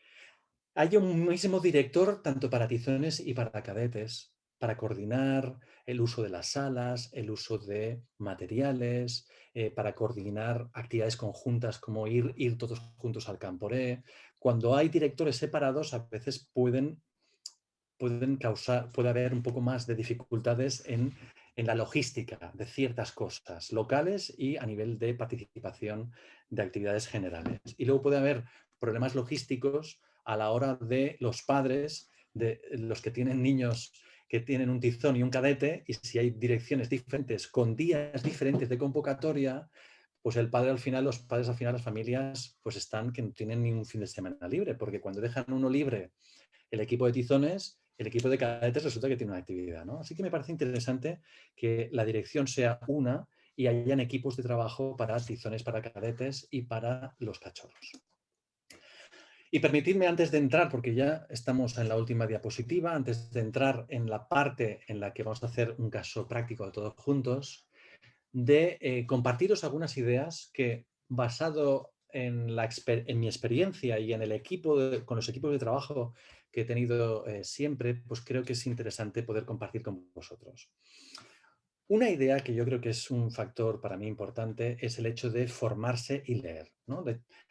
haya un mismo director tanto para tizones y para cadetes, para coordinar el uso de las salas, el uso de materiales, para coordinar actividades conjuntas como ir todos juntos al camporé. Cuando hay directores separados, a veces puede haber un poco más de dificultades en la logística de ciertas cosas locales y a nivel de participación de actividades generales. Y luego puede haber problemas logísticos a la hora de los padres, de los que tienen niños que tienen un tizón y un cadete, y si hay direcciones diferentes con días diferentes de convocatoria, pues los padres al final, las familias, pues están que no tienen ni un fin de semana libre, porque cuando dejan uno libre el equipo de tizones, el equipo de cadetes resulta que tiene una actividad, ¿no? Así que me parece interesante que la dirección sea una y hayan equipos de trabajo para tizones, para cadetes y para los cachorros. Y permitidme antes de entrar, porque ya estamos en la última diapositiva, antes de entrar en la parte en la que vamos a hacer un caso práctico de todos juntos, de compartiros algunas ideas que, basado en mi experiencia y en el equipo con los equipos de trabajo que he tenido siempre, pues creo que es interesante poder compartir con vosotros. Una idea que yo creo que es un factor para mí importante es el hecho de formarse y leer, ¿no?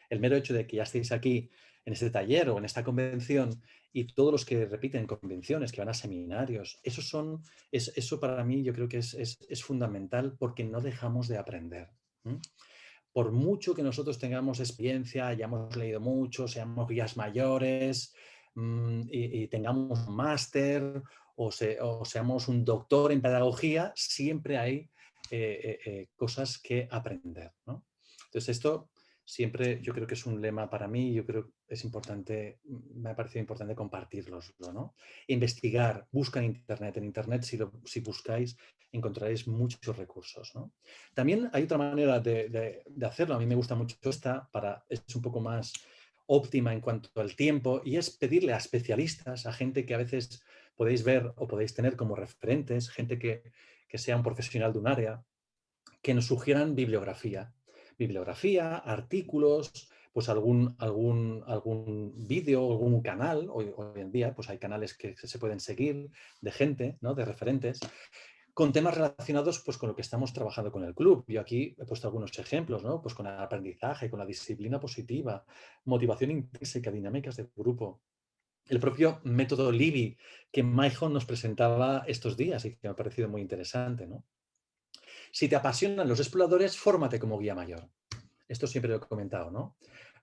El mero hecho de que ya estéis aquí en este taller o en esta convención y todos los que repiten convenciones, que van a seminarios, eso para mí yo creo que es fundamental porque no dejamos de aprender. Por mucho que nosotros tengamos experiencia, hayamos leído mucho, seamos guías mayores y tengamos un máster o seamos un doctor en pedagogía, siempre hay cosas que aprender, ¿no? Entonces esto siempre yo creo que es un lema para mí, yo creo que es importante, me ha parecido importante compartirlo, ¿no? Investigar, busca en Internet, si buscáis encontraréis muchos recursos, ¿no? También hay otra manera de hacerlo, a mí me gusta mucho esta, es un poco más óptima en cuanto al tiempo, y es pedirle a especialistas, a gente que a veces podéis ver o podéis tener como referentes, gente que sea un profesional de un área, que nos sugieran bibliografía, artículos, pues algún vídeo, algún canal. Hoy en día pues hay canales que se pueden seguir de gente, ¿no? De referentes, con temas relacionados pues, con lo que estamos trabajando con el club. Yo aquí he puesto algunos ejemplos, ¿no? Pues con el aprendizaje, con la disciplina positiva, motivación intrínseca, dinámicas de grupo. El propio método Libby que Maiho nos presentaba estos días y que me ha parecido muy interesante, ¿no? Si te apasionan los exploradores, fórmate como guía mayor. Esto siempre lo he comentado, ¿no?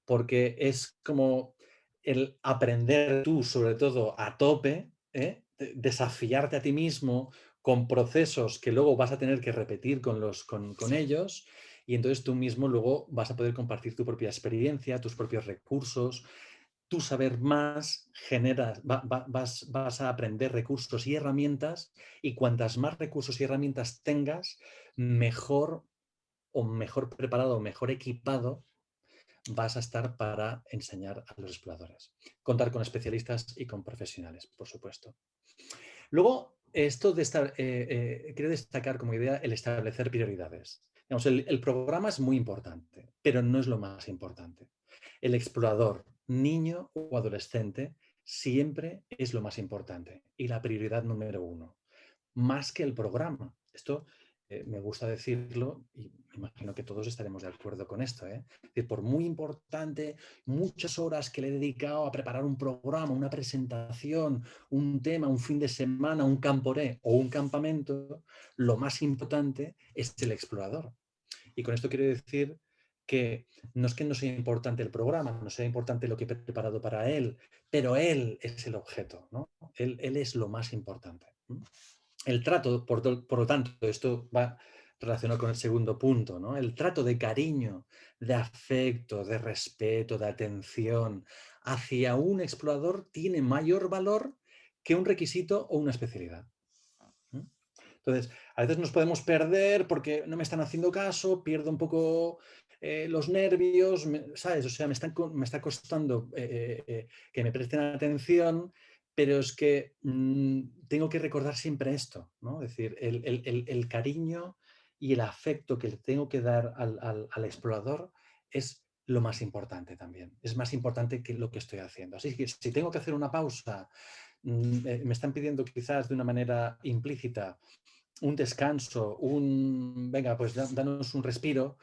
Porque es como el aprender tú, sobre todo a tope, ¿eh? Desafiarte a ti mismo con procesos que luego vas a tener que repetir con ellos, y entonces tú mismo luego vas a poder compartir tu propia experiencia, tus propios recursos. Tú saber más, vas a aprender recursos y herramientas, y cuantas más recursos y herramientas tengas, mejor preparado, mejor equipado vas a estar para enseñar a los exploradores. Contar con especialistas y con profesionales, por supuesto. Luego, quiero destacar como idea el establecer prioridades. Digamos, el programa es muy importante, pero no es lo más importante. El explorador, niño o adolescente, siempre es lo más importante y la prioridad número uno, más que el programa. Esto me gusta decirlo y me imagino que todos estaremos de acuerdo con esto. Es decir, por muy importante, muchas horas que le he dedicado a preparar un programa, una presentación, un tema, un fin de semana, un camporé o un campamento, lo más importante es el explorador. Y con esto quiero decir que no es que no sea importante el programa, no sea importante lo que he preparado para él, pero él es el objeto, ¿no? Él es lo más importante. El trato, por lo tanto, esto va relacionado con el segundo punto, ¿no? El trato de cariño, de afecto, de respeto, de atención hacia un explorador tiene mayor valor que un requisito o una especialidad. Entonces, a veces nos podemos perder porque no me están haciendo caso, pierdo un poco los nervios, ¿sabes? O sea, me está costando que me presten atención, pero es que tengo que recordar siempre esto, ¿no? Es decir, el cariño y el afecto que le tengo que dar al explorador es lo más importante también. Es más importante que lo que estoy haciendo. Así que si tengo que hacer una pausa, me están pidiendo quizás de una manera implícita un descanso, venga, pues danos un respiro,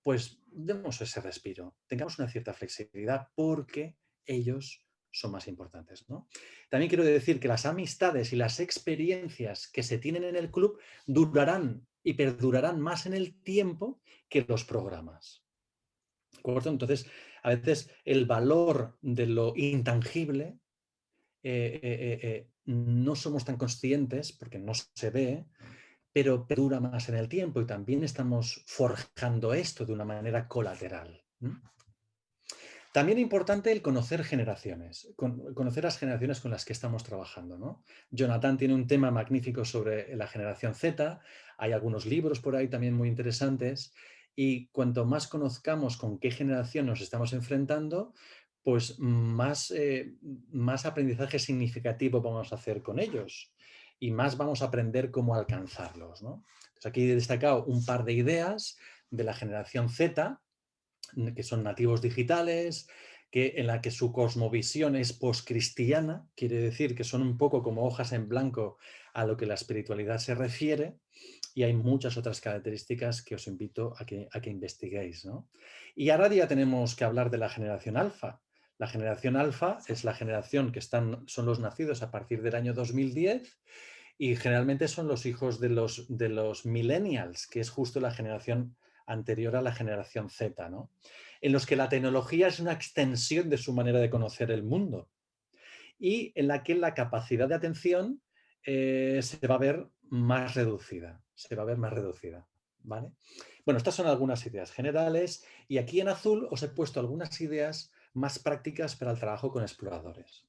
pues demos ese respiro, tengamos una cierta flexibilidad porque ellos son más importantes, ¿no? También quiero decir que las amistades y las experiencias que se tienen en el club durarán y perdurarán más en el tiempo que los programas. ¿De acuerdo? Entonces, a veces el valor de lo intangible no somos tan conscientes porque no se ve, pero dura más en el tiempo y también estamos forjando esto de una manera colateral. También es importante el conocer generaciones, conocer las generaciones con las que estamos trabajando, ¿no? Jonathan tiene un tema magnífico sobre la generación Z, hay algunos libros por ahí también muy interesantes, y cuanto más conozcamos con qué generación nos estamos enfrentando, pues más aprendizaje significativo vamos a hacer con ellos y más vamos a aprender cómo alcanzarlos, ¿no? Entonces aquí he destacado un par de ideas de la generación Z, que son nativos digitales, en la que su cosmovisión es poscristiana, quiere decir que son un poco como hojas en blanco a lo que la espiritualidad se refiere, y hay muchas otras características que os invito a que investiguéis, ¿no? Y ahora ya tenemos que hablar de la generación alfa. La generación alfa es la generación que son los nacidos a partir del año 2010 y generalmente son los hijos de los millennials, que es justo la generación anterior a la generación Z, ¿no? En los que la tecnología es una extensión de su manera de conocer el mundo y en la que la capacidad de atención se va a ver más reducida, ¿vale? Bueno, estas son algunas ideas generales y aquí en azul os he puesto algunas ideas más prácticas para el trabajo con exploradores.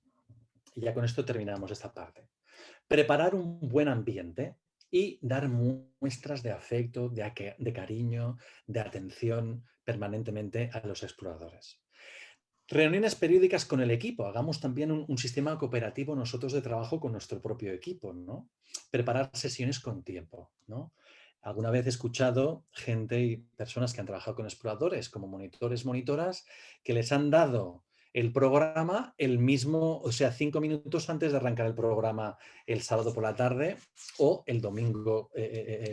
Y ya con esto terminamos esta parte. Preparar un buen ambiente y dar muestras de afecto, de cariño, de atención permanentemente a los exploradores. Reuniones periódicas con el equipo. Hagamos también un sistema cooperativo nosotros de trabajo con nuestro propio equipo, ¿no? Preparar sesiones con tiempo, ¿no? Alguna vez he escuchado gente y personas que han trabajado con exploradores como monitores, monitoras, que les han dado el programa el mismo, o sea, 5 minutos antes de arrancar el programa el sábado por la tarde o el domingo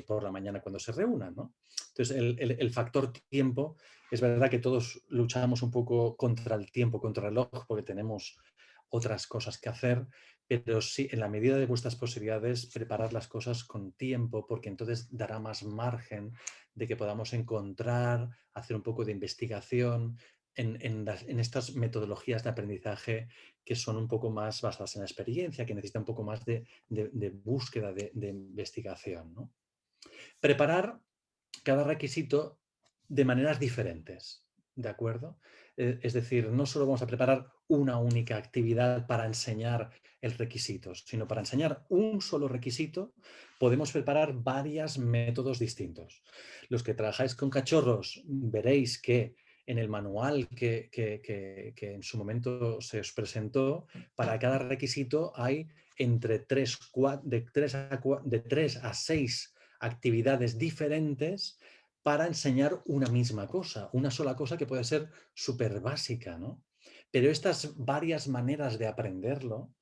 por la mañana cuando se reúnan, ¿no? Entonces, el factor tiempo, es verdad que todos luchamos un poco contra el tiempo, contra el reloj, porque tenemos otras cosas que hacer, pero sí, en la medida de vuestras posibilidades, preparar las cosas con tiempo, porque entonces dará más margen de que podamos encontrar, hacer un poco de investigación en estas metodologías de aprendizaje que son un poco más basadas en la experiencia, que necesitan un poco más de búsqueda, de investigación, ¿no? Preparar cada requisito de maneras diferentes, ¿de acuerdo? Es decir, no solo vamos a preparar una única actividad para enseñar el requisito, sino para enseñar un solo requisito podemos preparar varios métodos distintos. Los que trabajáis con cachorros veréis que en el manual que en su momento se os presentó, para cada requisito hay entre de 3 a 6 actividades diferentes para enseñar una misma cosa, una sola cosa que puede ser súper básica, ¿no? Pero estas varias maneras de aprenderlo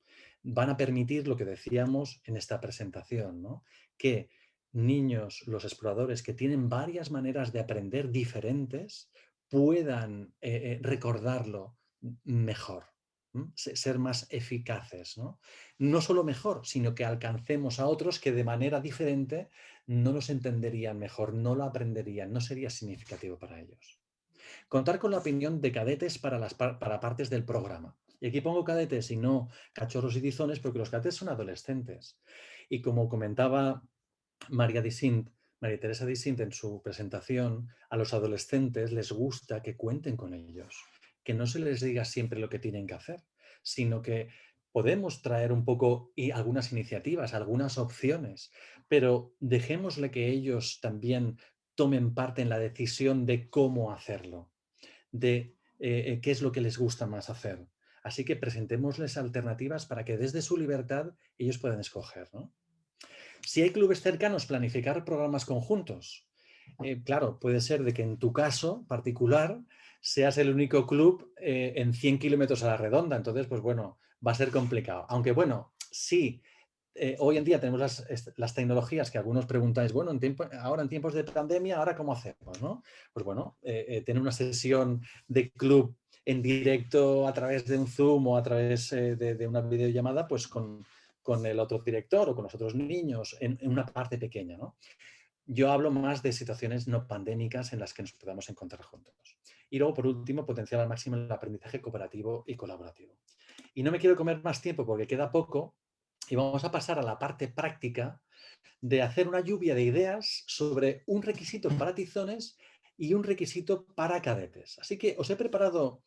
van a permitir lo que decíamos en esta presentación, ¿no? Que niños, los exploradores que tienen varias maneras de aprender diferentes, puedan recordarlo mejor, ser más eficaces, ¿no? No solo mejor, sino que alcancemos a otros que de manera diferente no los entenderían mejor, no lo aprenderían, no sería significativo para ellos. Contar con la opinión de cadetes para partes del programa. Y aquí pongo cadetes y no cachorros y tizones porque los cadetes son adolescentes. Y como comentaba María Teresa Dissint en su presentación, a los adolescentes les gusta que cuenten con ellos, que no se les diga siempre lo que tienen que hacer, sino que podemos traer un poco y algunas iniciativas, algunas opciones, pero dejémosle que ellos también tomen parte en la decisión de cómo hacerlo, de qué es lo que les gusta más hacer. Así que presentémosles alternativas para que desde su libertad ellos puedan escoger, ¿no? Si hay clubes cercanos, planificar programas conjuntos. Claro, puede ser de que en tu caso particular seas el único club en 100 kilómetros a la redonda. Entonces, pues bueno, va a ser complicado. Aunque bueno, sí, hoy en día tenemos las tecnologías que algunos preguntáis, bueno, ahora en tiempos de pandemia, ¿ahora cómo hacemos? ¿No? Pues bueno, tener una sesión de club en directo a través de un Zoom o a través de una videollamada, pues con el otro director o con los otros niños en una parte pequeña, ¿no? Yo hablo más de situaciones no pandémicas en las que nos podamos encontrar juntos. Y luego, por último, potenciar al máximo el aprendizaje cooperativo y colaborativo. Y no me quiero comer más tiempo porque queda poco y vamos a pasar a la parte práctica de hacer una lluvia de ideas sobre un requisito para tizones y un requisito para cadetes. Así que os he preparado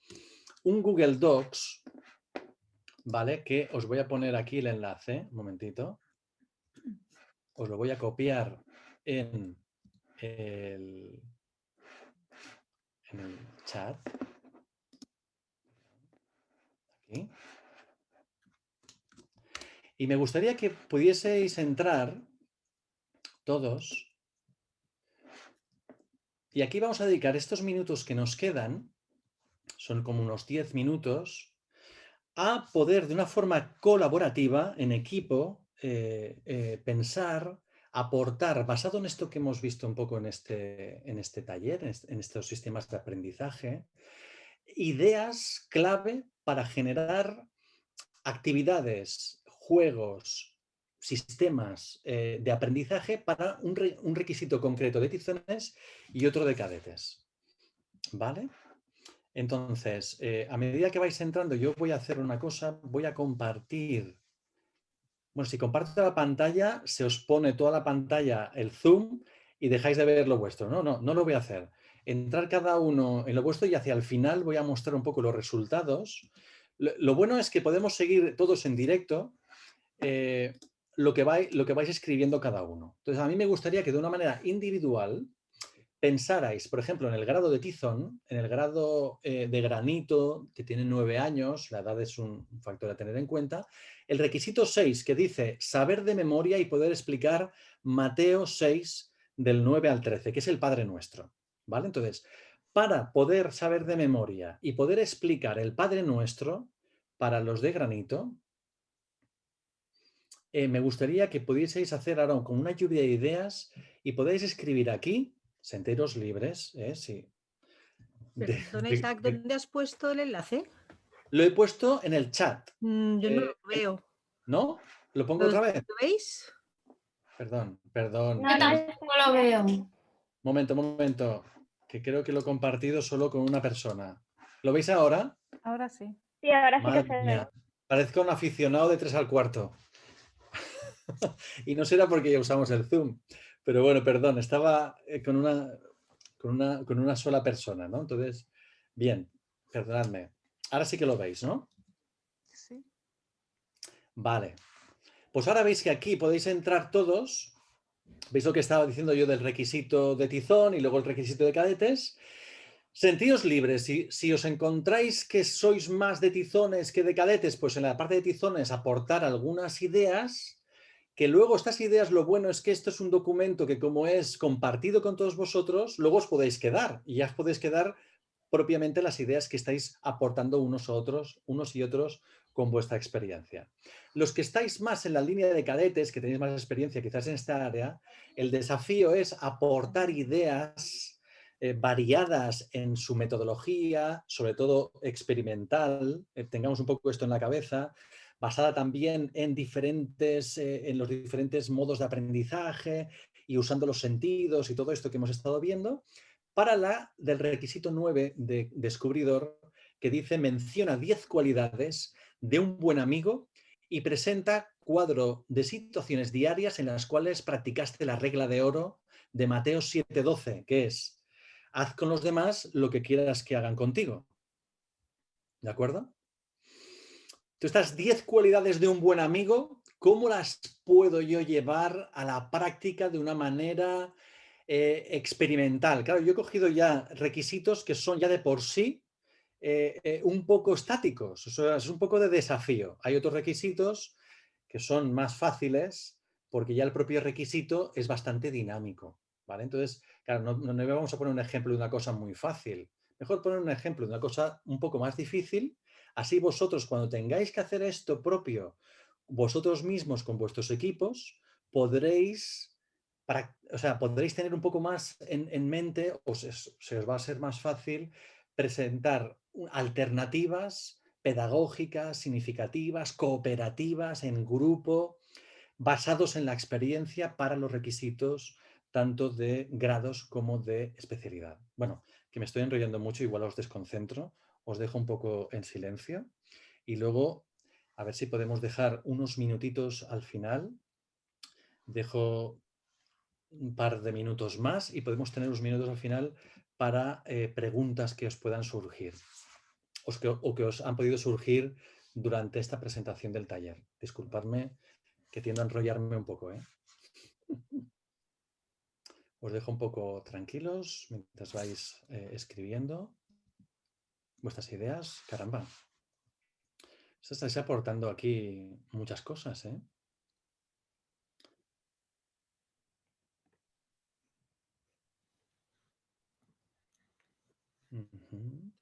un Google Docs, ¿vale? Que os voy a poner aquí el enlace, un momentito. Os lo voy a copiar en el chat. Aquí. Y me gustaría que pudieseis entrar todos. Y aquí vamos a dedicar estos minutos que nos quedan, son como unos 10 minutos, a poder de una forma colaborativa, en equipo, pensar, aportar, basado en esto que hemos visto un poco en este taller, en estos sistemas de aprendizaje, ideas clave para generar actividades, juegos, sistemas de aprendizaje para un requisito concreto de tizones y otro de cadetes. ¿Vale? Entonces, a medida que vais entrando, yo voy a hacer una cosa, voy a compartir. Bueno, si comparto la pantalla, se os pone toda la pantalla el zoom y dejáis de ver lo vuestro. No lo voy a hacer. Entrar cada uno en lo vuestro y hacia el final voy a mostrar un poco los resultados. Lo bueno es que podemos seguir todos en directo lo que vais escribiendo cada uno. Entonces, a mí me gustaría que de una manera individual pensarais, por ejemplo, en el grado de tizón, en el grado de granito, que tiene 9 años, la edad es un factor a tener en cuenta, el requisito 6, que dice saber de memoria y poder explicar Mateo 6, del 9 al 13, que es el Padre Nuestro, ¿vale? Entonces, para poder saber de memoria y poder explicar el Padre Nuestro para los de granito, me gustaría que pudieseis hacer ahora con una lluvia de ideas y podáis escribir aquí, sentiros libres, sí. Perdona, Isaac, ¿dónde has puesto el enlace? Lo he puesto en el chat. Yo no lo veo. ¿No? ¿Lo pongo otra vez? ¿Lo veis? Perdón, perdón. Yo tampoco lo veo. Momento, que creo que lo he compartido solo con una persona. ¿Lo veis ahora? Ahora sí. Sí, ahora sí que Madre se ve. mía, parezco un aficionado de 3 al cuarto. Y no será porque ya usamos el Zoom, pero bueno, perdón, estaba con una sola persona, ¿no? Entonces, bien, perdonadme. Ahora sí que lo veis, ¿no? Sí. Vale. Pues ahora veis que aquí podéis entrar todos. ¿Veis lo que estaba diciendo yo del requisito de tizón y luego el requisito de cadetes? Sentíos libres. Si os encontráis que sois más de tizones que de cadetes, pues en la parte de tizones aportar algunas ideas, que luego estas ideas, lo bueno es que esto es un documento que como es compartido con todos vosotros, luego os podéis quedar y ya os podéis quedar propiamente las ideas que estáis aportando unos y otros con vuestra experiencia. Los que estáis más en la línea de cadetes, que tenéis más experiencia quizás en esta área, el desafío es aportar ideas variadas en su metodología, sobre todo experimental, tengamos un poco esto en la cabeza, basada también en los diferentes modos de aprendizaje y usando los sentidos y todo esto que hemos estado viendo, para la del requisito 9 de descubridor, que dice menciona 10 cualidades de un buen amigo y presenta cuadro de situaciones diarias en las cuales practicaste la regla de oro de Mateo 7:12, que es haz con los demás lo que quieras que hagan contigo. ¿De acuerdo? Entonces, estas 10 cualidades de un buen amigo, ¿cómo las puedo yo llevar a la práctica de una manera experimental? Claro, yo he cogido ya requisitos que son ya de por sí un poco estáticos, o sea, es un poco de desafío. Hay otros requisitos que son más fáciles porque ya el propio requisito es bastante dinámico, ¿vale? Entonces, claro, no vamos a poner un ejemplo de una cosa muy fácil. Mejor poner un ejemplo de una cosa un poco más difícil. Así vosotros, cuando tengáis que hacer esto propio, vosotros mismos con vuestros equipos, podréis tener un poco más en mente, o se os va a ser más fácil presentar alternativas pedagógicas, significativas, cooperativas, en grupo, basados en la experiencia para los requisitos tanto de grados como de especialidad. Bueno, que me estoy enrollando mucho, igual os desconcentro, os dejo un poco en silencio y luego a ver si podemos dejar unos minutitos al final. Dejo un par de minutos más y podemos tener unos minutos al final para preguntas que os puedan surgir o que os han podido surgir durante esta presentación del taller. Disculpadme que tiendo a enrollarme un poco, ¿eh? Os dejo un poco tranquilos mientras vais escribiendo vuestras ideas. Caramba, estáis aportando aquí muchas cosas, ¿eh? Uh-huh.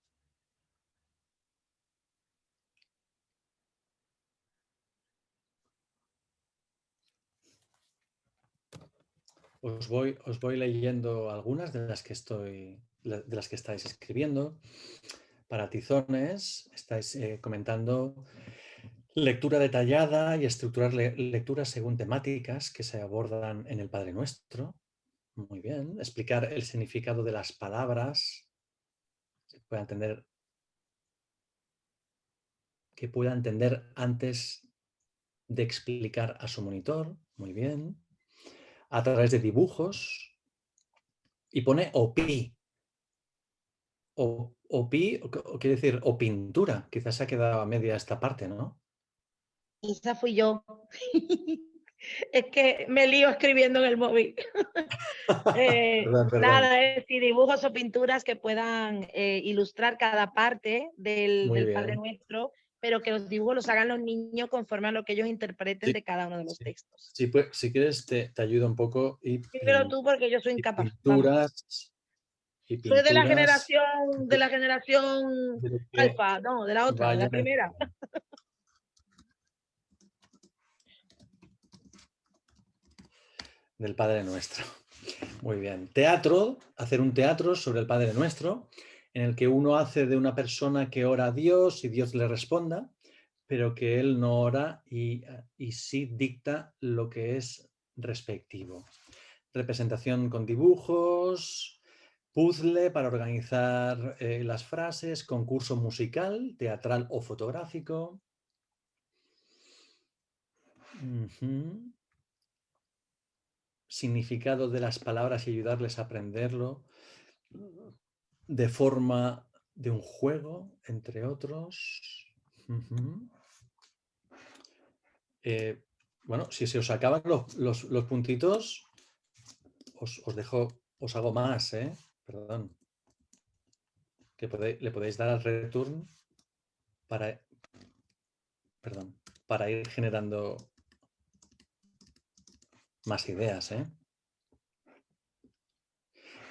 Os voy leyendo algunas de las que estáis escribiendo. Para tizones, estáis comentando lectura detallada y estructurar lecturas según temáticas que se abordan en el Padre Nuestro. Muy bien. Explicar el significado de las palabras que pueda entender antes de explicar a su monitor. Muy bien. A través de dibujos. Y pone OPI. OPI, o quiere decir, o pintura. Quizás se ha quedado a media esta parte, ¿no? Esa fui yo. Es que me lío escribiendo en el móvil. Perdón. Nada, es decir, dibujos o pinturas que puedan ilustrar cada parte del Padre Nuestro pero que los dibujos los hagan los niños conforme a lo que ellos interpreten Sí, de cada uno de los sí. textos. Sí, pues, si quieres te ayudo un poco Escríbelo tú porque yo soy y incapaz. Vamos. pinturas Soy de la de generación lo que alfa, no, de la otra, de la vayan primera. del Padre Nuestro. Muy bien. Teatro, hacer un teatro sobre el Padre Nuestro, en el que uno hace de una persona que ora a Dios y Dios le responda, pero que él no ora y sí dicta lo que es respectivo. Representación con dibujos, puzzle para organizar las frases, concurso musical, teatral o fotográfico. Ujú. Significado de las palabras y ayudarles a aprenderlo de forma de un juego, entre otros. Ujú. Bueno, si se os acaban los puntitos, os hago más, ¿eh? Perdón. Que le podéis dar al return para, perdón, para ir generando más ideas, ¿eh?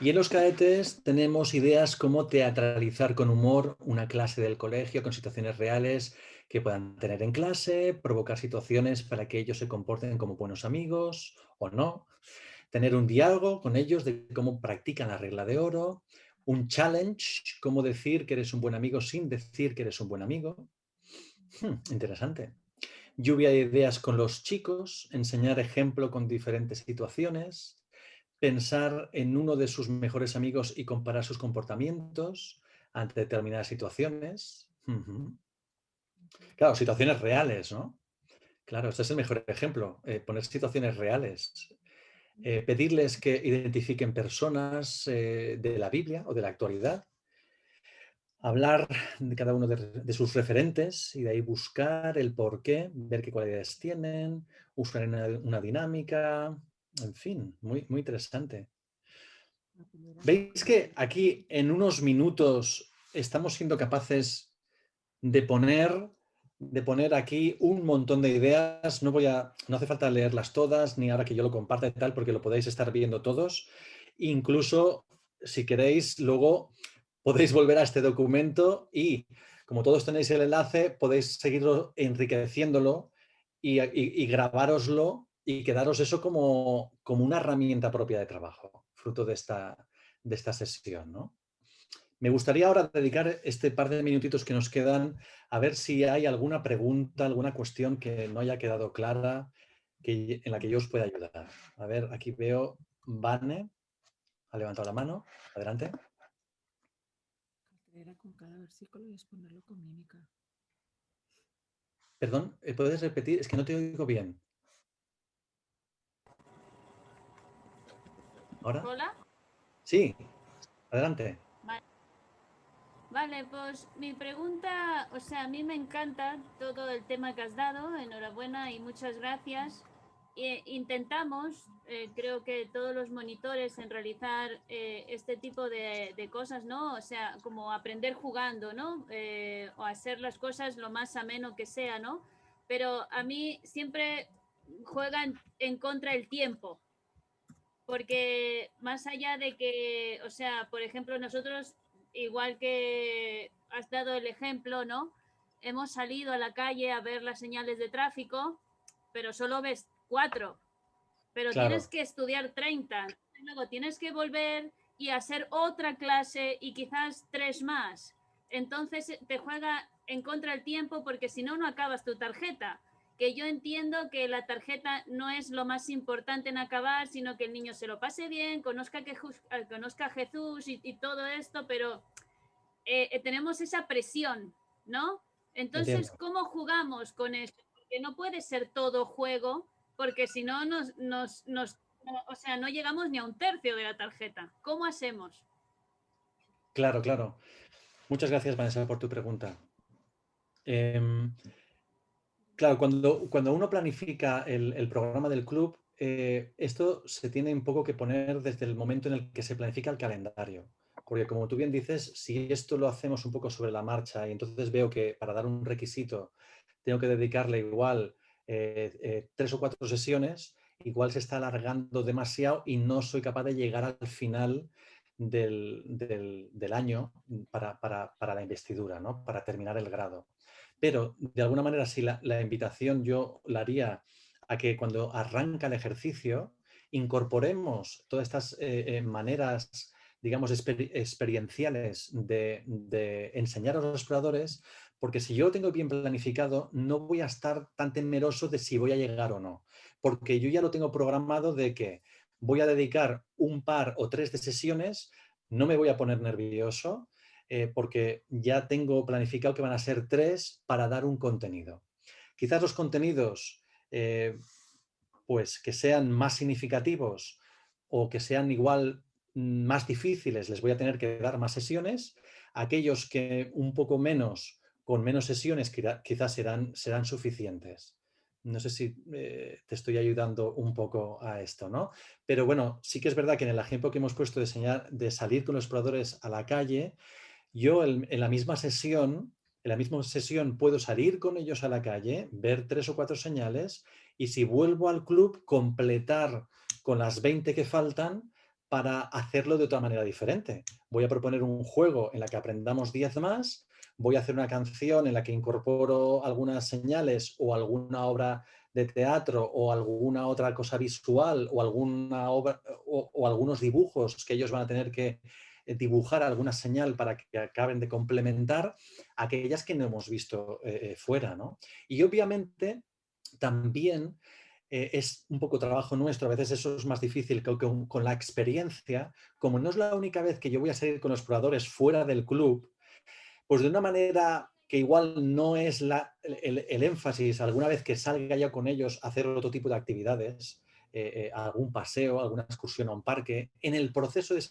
Y en los cadetes tenemos ideas como teatralizar con humor una clase del colegio con situaciones reales que puedan tener en clase, provocar situaciones para que ellos se comporten como buenos amigos o no, tener un diálogo con ellos de cómo practican la regla de oro, un challenge, cómo decir que eres un buen amigo sin decir que eres un buen amigo. Interesante. Lluvia de ideas con los chicos, enseñar ejemplo con diferentes situaciones, pensar en uno de sus mejores amigos y comparar sus comportamientos ante determinadas situaciones. Claro, situaciones reales, ¿no? Claro, este es el mejor ejemplo, poner situaciones reales. Pedirles que identifiquen personas de la Biblia o de la actualidad. Hablar de cada uno de sus referentes y de ahí buscar el porqué, ver qué cualidades tienen, usar una dinámica, en fin, muy, muy interesante. ¿Veis que aquí en unos minutos estamos siendo capaces de poner aquí un montón de ideas? No hace falta leerlas todas, ni ahora que yo lo comparta y tal, porque lo podéis estar viendo todos. Incluso, si queréis, luego podéis volver a este documento y, como todos tenéis el enlace, podéis seguirlo enriqueciéndolo y grabároslo y quedaros eso como una herramienta propia de trabajo, fruto de esta sesión, ¿no? Me gustaría ahora dedicar este par de minutitos que nos quedan a ver si hay alguna pregunta, alguna cuestión que no haya quedado clara en la que yo os pueda ayudar. A ver, aquí veo Vane, ha levantado la mano. Adelante. Cartelera con cada versículo y exponerlo con mímica. Perdón, ¿puedes repetir? Es que no te oigo bien. ¿Ahora? Hola. Sí, adelante. Vale, pues mi pregunta, o sea, a mí me encanta todo el tema que has dado, enhorabuena y muchas gracias. Intentamos, creo que todos los monitores, en realizar este tipo de cosas, ¿no? O sea, como aprender jugando, ¿no? O hacer las cosas lo más ameno que sea, ¿no? Pero a mí siempre juegan en contra el tiempo, porque más allá de que, o sea, por ejemplo, nosotros, igual que has dado el ejemplo, ¿no? Hemos salido a la calle a ver las señales de tráfico, pero solo ves 4, pero tienes Claro, que estudiar 30, luego tienes que volver y hacer otra clase y quizás 3 más. Entonces te juega en contra el tiempo porque si no, no acabas tu tarjeta. Que yo entiendo que la tarjeta no es lo más importante en acabar, sino que el niño se lo pase bien, conozca a Jesús y todo esto, pero tenemos esa presión, ¿no? Entonces, entiendo. ¿cómo jugamos con esto? Porque no puede ser todo juego, porque si no o sea, no llegamos ni a un tercio de la tarjeta. ¿Cómo hacemos? Claro, claro. Muchas gracias, Vanessa, por tu pregunta. Claro, cuando uno planifica el programa del club, esto se tiene un poco que poner desde el momento en el que se planifica el calendario. Porque como tú bien dices, si esto lo hacemos un poco sobre la marcha y entonces veo que para dar un requisito tengo que dedicarle igual 3 o 4 sesiones, igual se está alargando demasiado y no soy capaz de llegar al final del año para la investidura, ¿no? Para terminar el grado. Pero, de alguna manera, si la invitación yo la haría a que cuando arranca el ejercicio incorporemos todas estas maneras, digamos, experienciales de enseñar a los exploradores, porque si yo lo tengo bien planificado, no voy a estar tan temeroso de si voy a llegar o no, porque yo ya lo tengo programado de que voy a dedicar un par o 3 de sesiones, no me voy a poner nervioso, porque ya tengo planificado que van a ser 3 para dar un contenido. Quizás los contenidos pues que sean más significativos o que sean igual más difíciles, les voy a tener que dar más sesiones. Aquellos que un poco menos, con menos sesiones, quizás serán suficientes. No sé si te estoy ayudando un poco a esto, ¿no? Pero bueno, sí que es verdad que en el ejemplo que hemos puesto de salir con los exploradores a la calle, yo en la misma sesión puedo salir con ellos a la calle, ver 3 o 4 señales y si vuelvo al club, completar con las 20 que faltan para hacerlo de otra manera diferente. Voy a proponer un juego en la que aprendamos 10 más, voy a hacer una canción en la que incorporo algunas señales o alguna obra de teatro o alguna otra cosa visual o alguna obra o algunos dibujos que ellos van a tener que dibujar alguna señal para que acaben de complementar aquellas que no hemos visto fuera, ¿no? Y obviamente también es un poco trabajo nuestro, a veces eso es más difícil con la experiencia, como no es la única vez que yo voy a salir con los exploradores fuera del club, pues de una manera que igual no es el énfasis, alguna vez que salga ya con ellos a hacer otro tipo de actividades, algún paseo, alguna excursión a un parque, en el proceso de